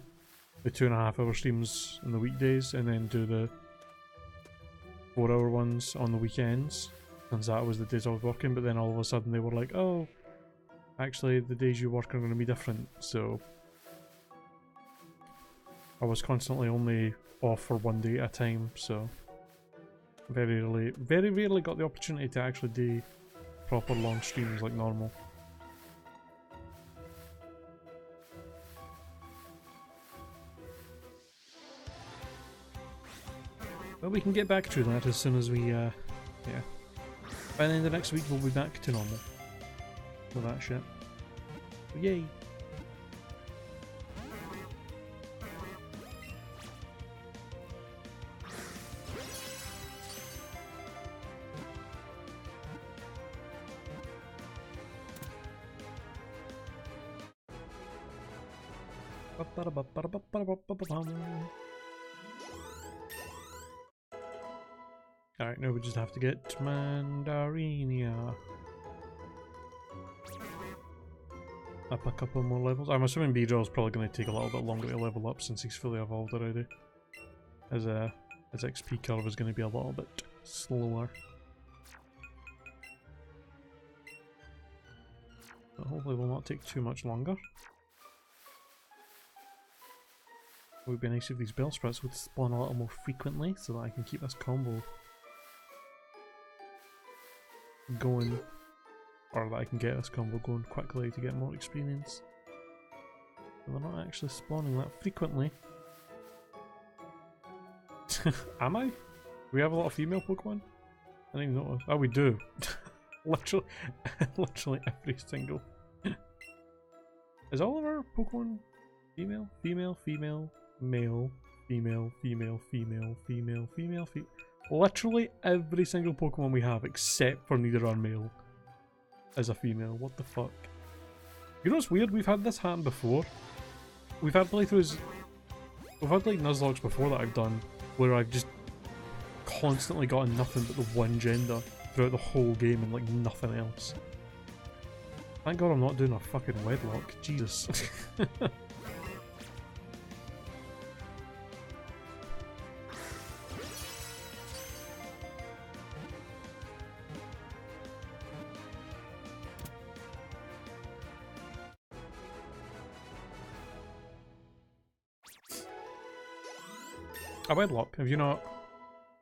the 2.5-hour streams on the weekdays and then do the 4-hour ones on the weekends, since that was the days I was working. But then all of a sudden they were like, "Oh, actually, the days you work are going to be different." So I was constantly only off for one day at a time. So very rarely got the opportunity to actually do proper long streams like normal. But we can get back to that as soon as we, yeah. By the end of next week we'll be back to normal. For that shit. So yay! Alright, now we just have to get Mandarinia up a couple more levels. I'm assuming Beedrill's probably going to take a little bit longer to level up since he's fully evolved already. His XP curve is going to be a little bit slower. But hopefully it will not take too much longer. It would be nice if these bell sprouts would spawn a little more frequently so that I can keep this combo going, or that I can get this combo going quickly to get more experience. But they're not actually spawning that frequently. Am I? Do we have a lot of female Pokemon? I didn't even notice. Oh, we do. literally every single. Is all of our Pokemon female? Female, female, male, female, female, female, female, female, female. Literally every single Pokemon we have except for Nidoran male is a female. What the fuck? You know what's weird? We've had this happen before. We've had playthroughs. We've had like Nuzlockes before that I've done where I've just constantly gotten nothing but the one gender throughout the whole game and like nothing else. Thank God I'm not doing a fucking wedlock. Jesus. A wedlock. Have you not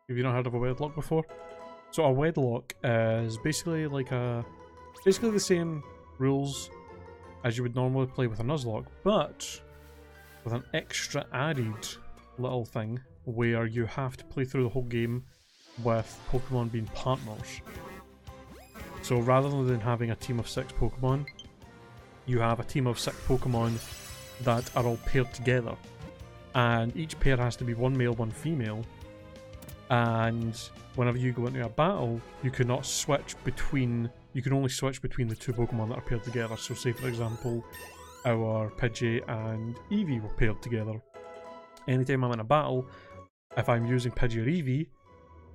heard of a wedlock before? So a wedlock is basically like basically the same rules as you would normally play with a Nuzlocke, but with an extra added little thing where you have to play through the whole game with Pokemon being partners. So rather than having a team of 6 Pokemon, you have a team of 6 Pokemon that are all paired together. And each pair has to be one male, one female. And whenever you go into a battle, you cannot switch between... You can only switch between the 2 Pokemon that are paired together. So say for example, our Pidgey and Eevee were paired together. Anytime I'm in a battle, if I'm using Pidgey or Eevee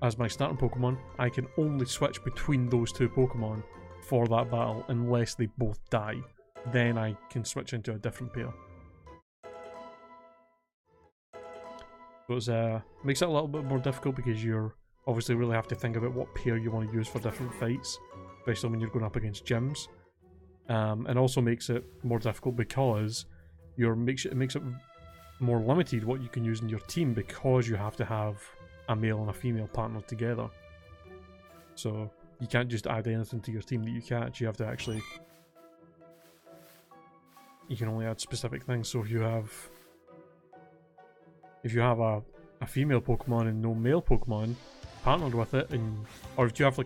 as my starting Pokemon, I can only switch between those 2 Pokemon for that battle unless they both die. Then I can switch into a different pair. So it makes it a little bit more difficult because you're obviously really have to think about what pair you want to use for different fights, especially when you're going up against gyms. And also makes it more difficult because it makes it more limited what you can use in your team because you have to have a male and a female partner together. So you can't just add anything to your team that you catch. You have to actually... You can only add specific things. So if you have a female Pokemon and no male Pokemon partnered with it, or if you have a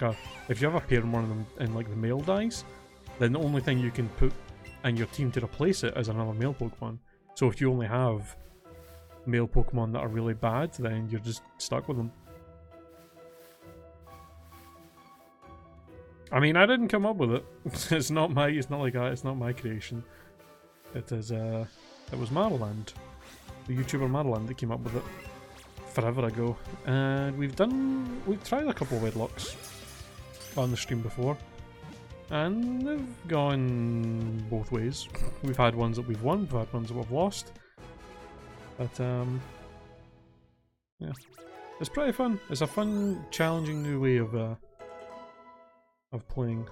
pair and one of them and like the male dies, then the only thing you can put and your team to replace it as another male Pokemon. So if you only have male Pokemon that are really bad, then you're just stuck with them. I mean, I didn't come up with it. It's not my creation. It is, it was Marland, the YouTuber Marland that came up with it forever ago. And we've tried a couple of Wedlocks on the stream before, and they've gone both ways. We've had ones that we've won, we've had ones that we've lost. But, yeah. It's pretty fun. It's a fun, challenging new way of playing.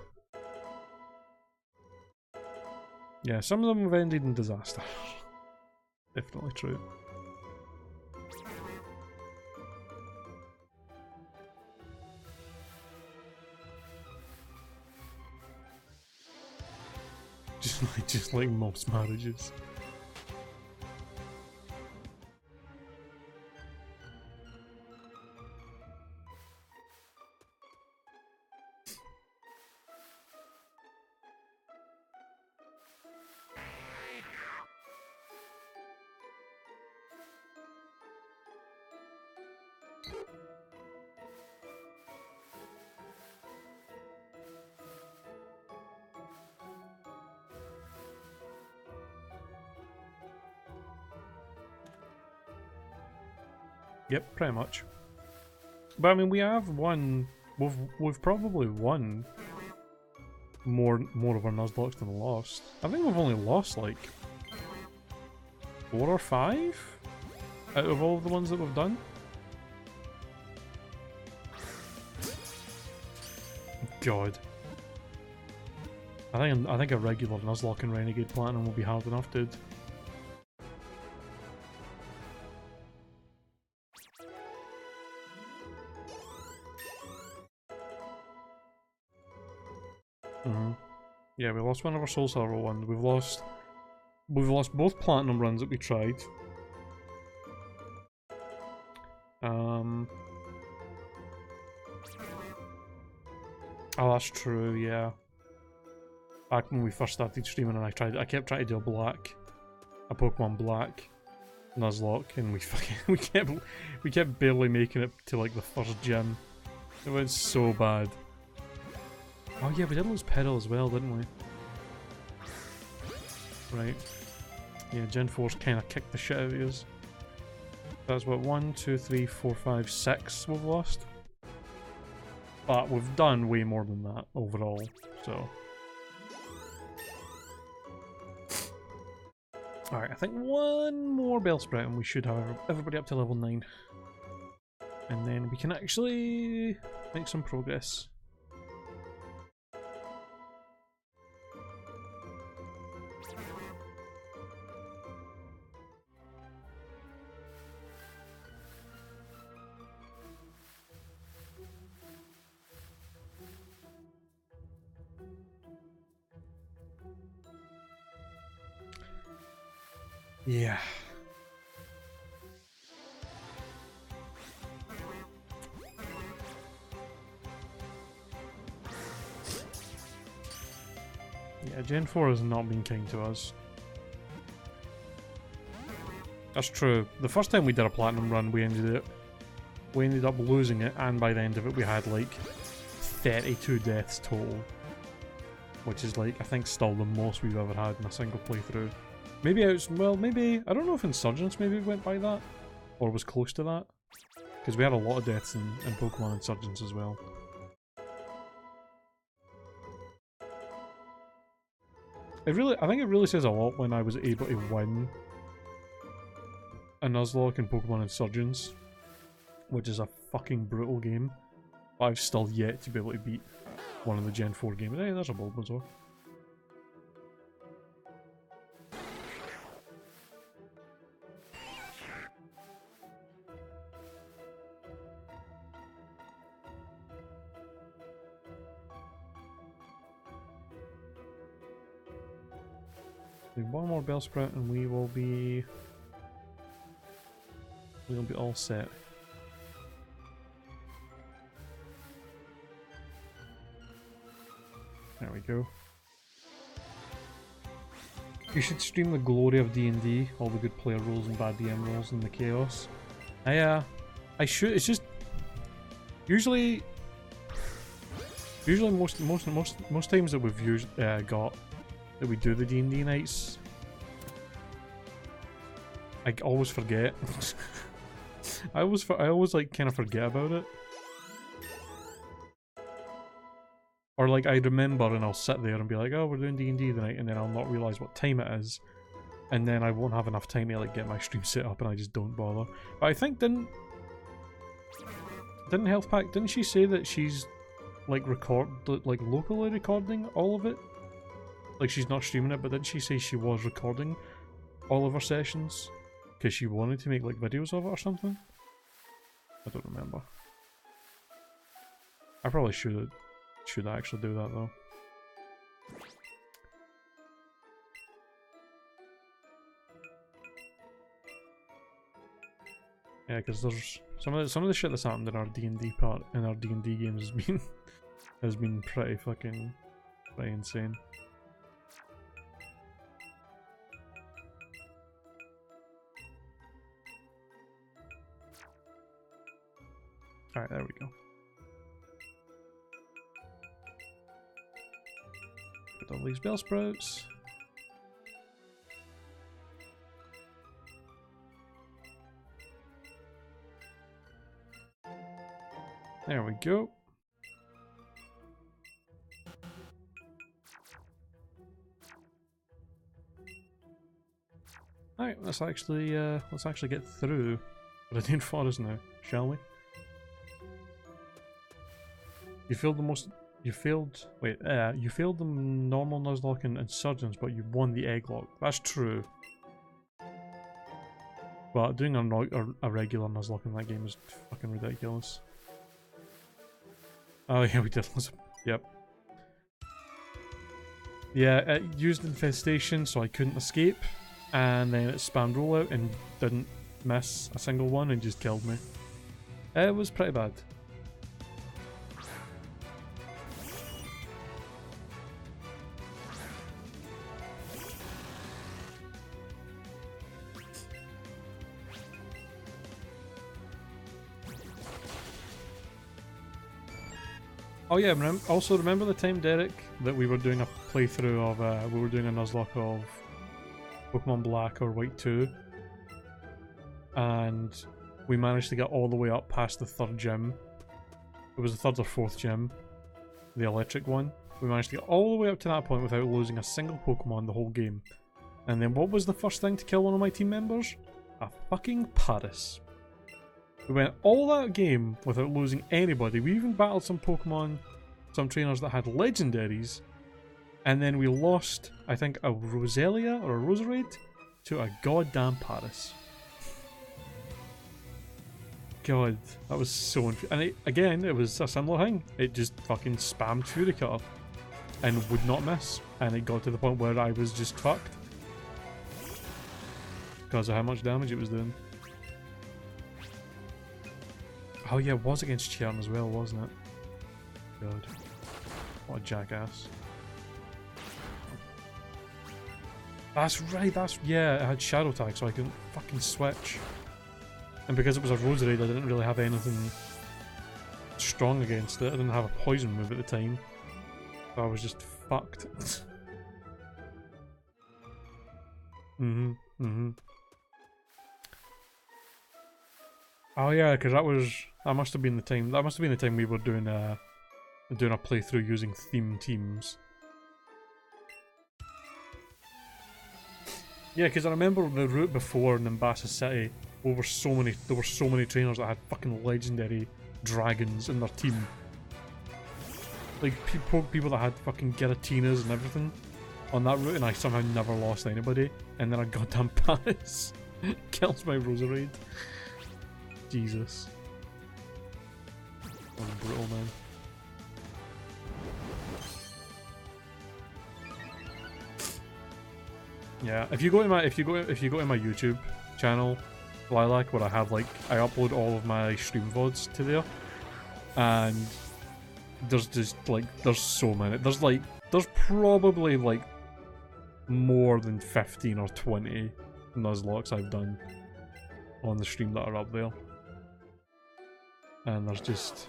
Yeah, some of them have ended in disaster. Definitely true. Just like most marriages. Yep, pretty much. But I mean, we have won. We've probably won more of our Nuzlocke than lost. I think we've only lost like 4 or 5 out of all of the ones that we've done. God, I think a regular Nuzlocke and Renegade Platinum will be hard enough, dude. Yeah, we lost one of our Soul Silver ones. We've lost both Platinum runs that we tried. Oh, that's true. Yeah. Back when we first started streaming, and I kept trying to do a Pokemon Black Nuzlocke, and we kept barely making it to like the first gym. It went so bad. Oh yeah, we did lose Pedal as well, didn't we? Right. Yeah, Gen 4's kind of kicked the shit out of us. That's what, 1, 2, 3, 4, 5, 6 we've lost. But we've done way more than that overall, so. Alright, I think one more Bellsprout and we should have everybody up to level 9. And then we can actually make some progress. Yeah. Yeah, Gen 4 has not been kind to us. That's true. The first time we did a Platinum run, we ended up losing it, and by the end of it we had like 32 deaths total. Which is like, I think still the most we've ever had in a single playthrough. Maybe maybe, I don't know if Insurgents maybe went by that, or was close to that. Because we had a lot of deaths in Pokemon Insurgents as well. I think it really says a lot when I was able to win a Nuzlocke in Pokemon Insurgents, which is a fucking brutal game. But I've still yet to be able to beat one of the Gen 4 games. Hey, there's a Bulbasaur. One more Bellsprout and we'll be all set. There we go. You should stream the glory of D&D, all the good player roles and bad DM roles and the chaos. I should. It's just usually most times that we've got that we do the D&D nights, I always forget. I always like kind of forget about it. Or like I remember and I'll sit there and be like, oh, we're doing D&D tonight, and then I'll not realise what time it is, and then I won't have enough time to like get my stream set up, and I just don't bother. But I think didn't Health Pack, didn't she say that she's like locally recording all of it? Like she's not streaming it, but didn't she say she was recording all of her sessions because she wanted to make like videos of it or something? I don't remember. I probably should actually do that though. Yeah, because there's some of the shit that's happened in our D&D part in our D&D games has been pretty insane. Alright, there we go. Put all these bell sprouts. There we go. Alright, let's actually get through Viridian Forest now, shall we? You failed the normal Nuzlocke and Insurgents, but you won the Egglock. That's true. But doing a regular Nuzlocke in that game is fucking ridiculous. Oh yeah, we did. Yep. Yeah, it used Infestation, so I couldn't escape, and then it spammed rollout and didn't miss a single one and just killed me. It was pretty bad. Oh yeah, also remember the time, Derek, that we were doing a playthrough of, we were doing a Nuzlocke of Pokemon Black or White 2, and we managed to get all the way up past the third gym. It was the third or fourth gym, the electric one. We managed to get all the way up to that point without losing a single Pokemon the whole game. And then what was the first thing to kill one of my team members? A fucking Paris. We went all that game without losing anybody. We even battled some Pokemon, some trainers that had legendaries, and then we lost, I think, a Roselia or a Roserade to a goddamn Paris. God, that was so and again, it was a similar thing. It just fucking spammed Fury Cutter and would not miss, and it got to the point where I was just fucked because of how much damage it was doing. Oh yeah, it was against Chern as well, wasn't it? God. What a jackass. That's right, yeah, it had Shadow Tag, so I couldn't fucking switch. And because it was a Roserade, I didn't really have anything strong against it. I didn't have a poison move at the time. So I was just fucked. Oh yeah, because that must have been the time we were doing a playthrough using theme teams. Yeah, because I remember the route before in Nimbasa City, there were so many trainers that had fucking legendary dragons in their team. Like people that had fucking Giratinas and everything on that route, and I somehow never lost anybody. And then a goddamn Paris kills my Roserade. Jesus. That was brutal, man. Yeah, if you go to my YouTube channel, Lilac, where I have I upload all of my stream VODs to there, and there's just there's so many. There's probably more than 15 or 20 Nuzlocks I've done on the stream that are up there. And there's just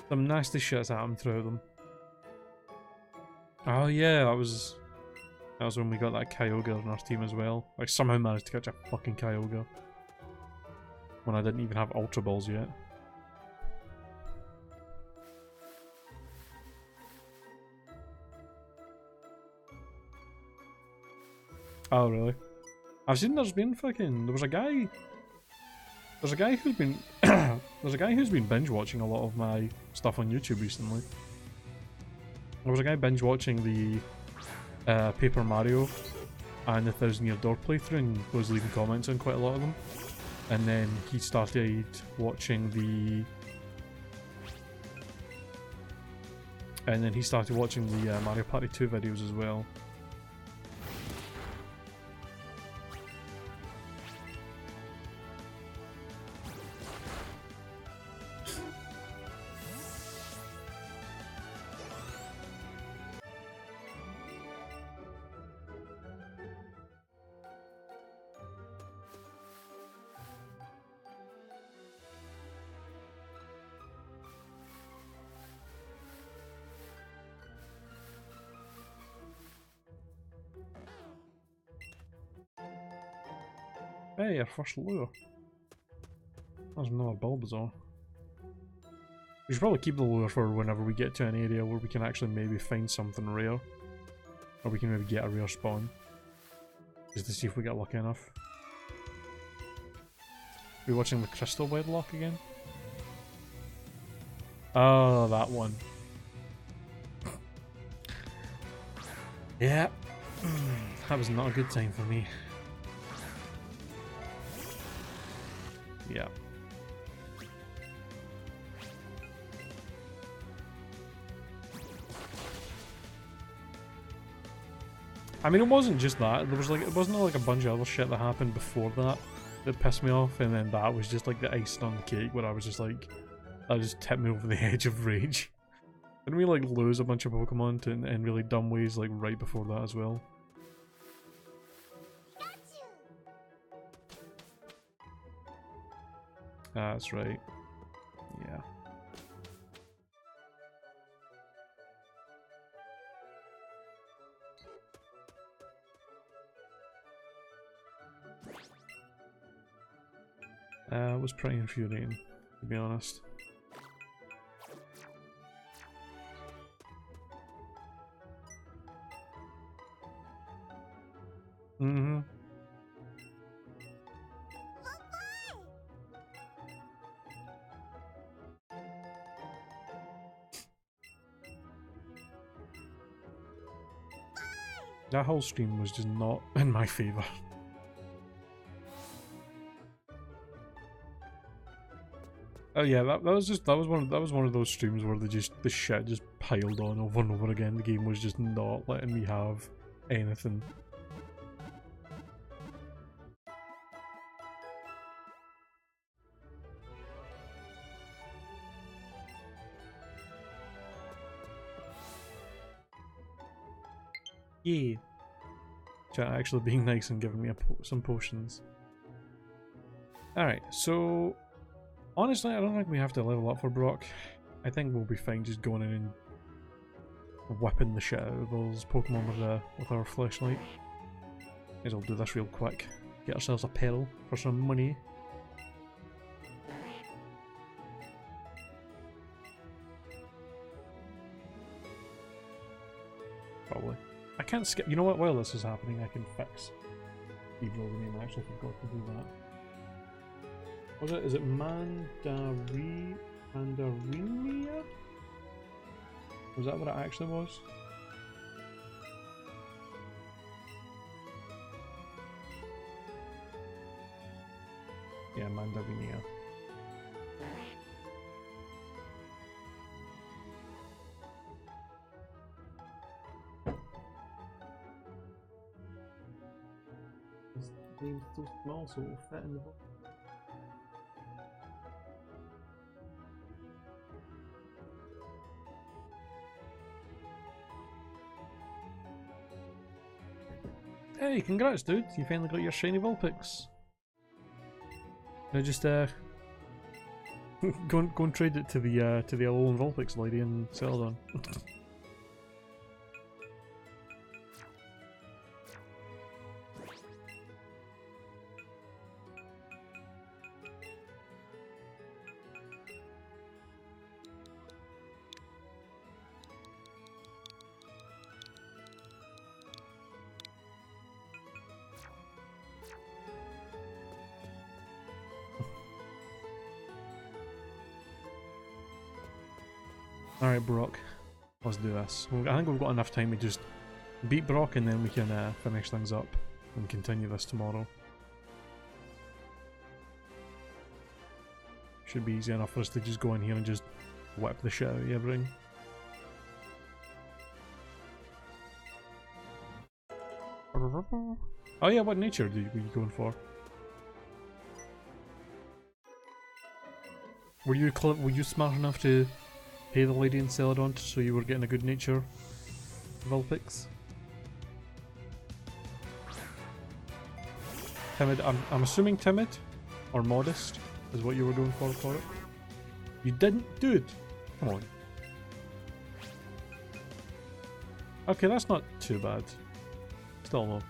some nasty shit's happened throughout them. Oh yeah, that was when we got that Kyogre in our team as well. I somehow managed to catch a fucking Kyogre when I didn't even have Ultra Balls yet. Oh really? I've seen there's been fucking there's a guy who's been there's a guy who's been binge watching a lot of my stuff on YouTube recently. There was a guy binge watching the Paper Mario and the 1000 Year Door playthrough and was leaving comments on quite a lot of them. And then he started watching the Mario Party 2 videos as well. Hey, our first lure. There's another Bulbasaur. We should probably keep the lure for whenever we get to an area where we can actually maybe find something rare. Or we can maybe get a rare spawn. Just to see if we get lucky enough. Are we watching the Crystal Wedlock again? Oh, that one. Yeah. That was not a good time for me. Yeah. I mean, it wasn't just that. There was like, it wasn't like a bunch of other shit that happened before that that pissed me off, and then that was just like the icing on the cake where I was just like, that just tipped me over the edge of rage. Didn't we like lose a bunch of Pokemon in really dumb ways like right before that as well? That's right. Yeah. It was pretty infuriating, to be honest. Mm-hmm. That whole stream was just not in my favour. Oh yeah, that was one of those streams where the shit just piled on over and over again. The game was just not letting me have anything. Yeah. Chat actually being nice and giving me some potions. Alright, so honestly I don't think we have to level up for Brock. I think we'll be fine just going in and whipping the shit out of those Pokemon with our flashlight. Guess I'll do this real quick. Get ourselves a pearl for some money. Probably. I can't skip. You know what? While this is happening, I can fix Eevee the name. I actually forgot to do that. Was it? Is it Mandarinia? Was that what it actually was? Yeah, Mandarinia. This game's so small, so it will fit in the box. Hey, congrats, dude! You finally got your shiny Vulpix. Now just go and trade it to the Alolan Vulpix lady in Celadon. Alright, Brock. Let's do this. I think we've got enough time to just beat Brock and then we can finish things up and continue this tomorrow. Should be easy enough for us to just go in here and just whip the shit out of everything. Oh yeah, what nature were you going for? Were you smart enough to pay the lady in Celadon so you were getting a good nature Vulpix? Timid, I'm assuming timid or modest is what you were going for it. You didn't, dude. Come on. Okay, that's not too bad. Still no.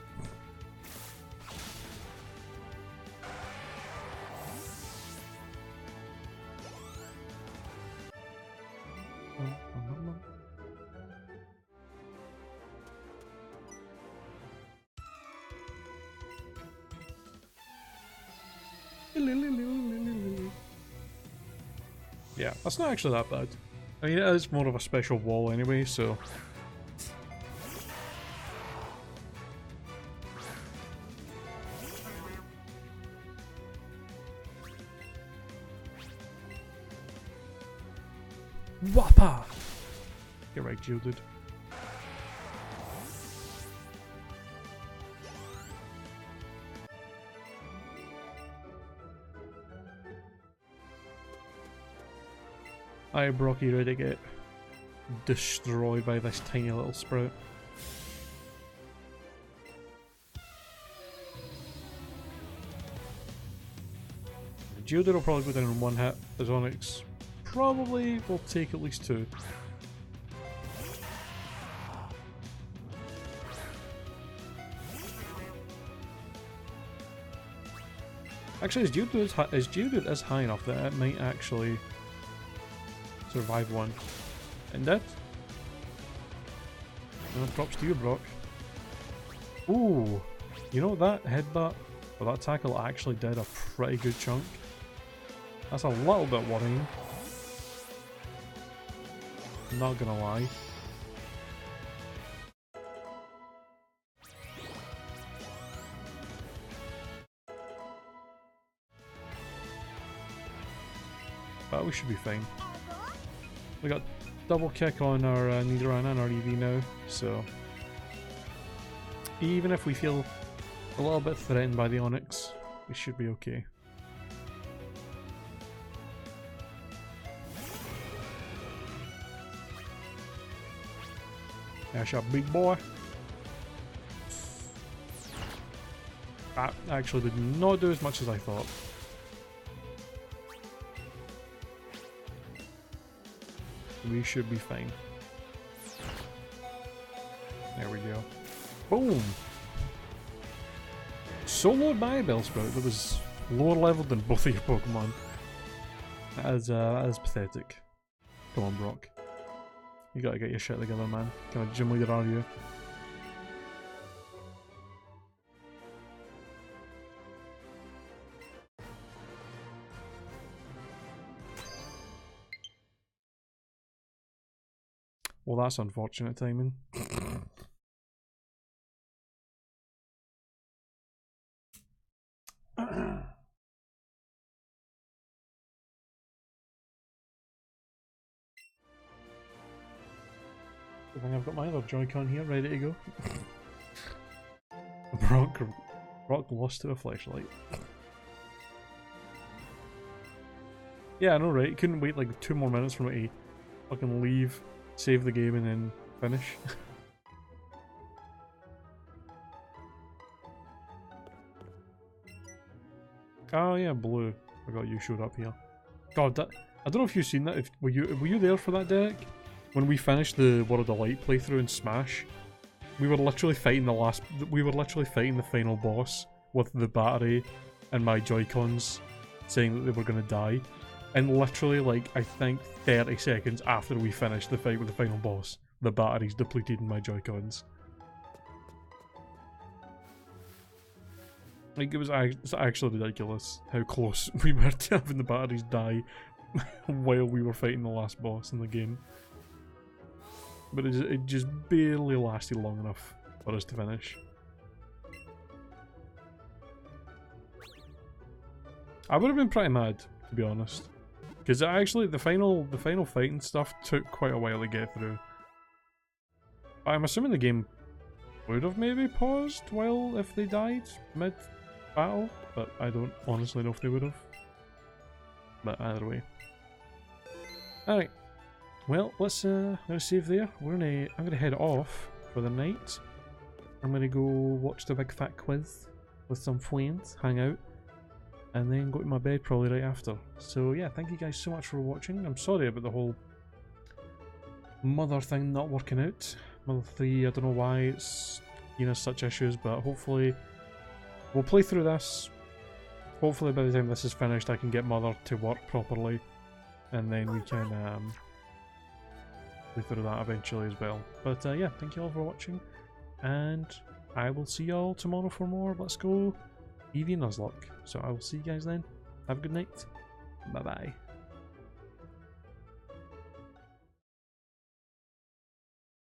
Yeah, that's not actually that bad. I mean, it is more of a special wall anyway, so... Whoppa! Get right, Geodude. Alright, Brocky, ready to get destroyed by this tiny little sprout. Geodude will probably go down in one hit. His Onix probably will take at least two. Actually, his Geodude is high enough that it might actually survive one. And that. Well, props to you, Brock. Ooh, you know that headbutt or that tackle actually did a pretty good chunk. That's a little bit worrying. Not gonna lie. But we should be fine. We got double kick on our Nidoran and our Eevee now, so even if we feel a little bit threatened by the Onix, we should be okay. That's a big boy. That actually did not do as much as I thought. We should be fine. There we go. Boom! Soloed by a Bellsprout that was lower leveled than both of your Pokemon. That is pathetic. Come on, Brock. You gotta get your shit together, man. What kind of gym leader are you? Well, that's unfortunate timing. I think I've got my other Joy-Con here, ready to go. Brock lost to a flashlight. Yeah, I know, right? Couldn't wait like 2 more minutes for me to fucking leave, save the game, and then finish. Oh yeah, blue. I got you showed up here. God, that, I don't know if you've seen that. Were you there for that, Derek? When we finished the World of Light playthrough in Smash, we were literally fighting the final boss with the battery and my Joy-Cons saying that they were gonna die. And literally, like, I think 30 seconds after we finished the fight with the final boss, the batteries depleted in my Joy-Cons. Like, it's actually ridiculous how close we were to having the batteries die while we were fighting the last boss in the game. But it just barely lasted long enough for us to finish. I would have been pretty mad, to be honest. Because actually, the final fight and stuff took quite a while to get through. I'm assuming the game would have maybe paused if they died mid-battle, but I don't honestly know if they would have. But either way. Alright. Well, let's save there. I'm gonna head off for the night. I'm gonna go watch the big fat quiz with some friends, hang out, and then go to my bed probably right after. So yeah, thank you guys so much for watching. I'm sorry about the whole Mother thing not working out. Mother 3, I don't know why it's, you know, such issues, but hopefully we'll play through this. Hopefully by the time this is finished I can get Mother to work properly, and then we can play through that eventually as well. But yeah, thank you all for watching, and I will see you all tomorrow for more Let's Go Eevee Nuzlocke. So I will see you guys then. Have a good night. Bye bye.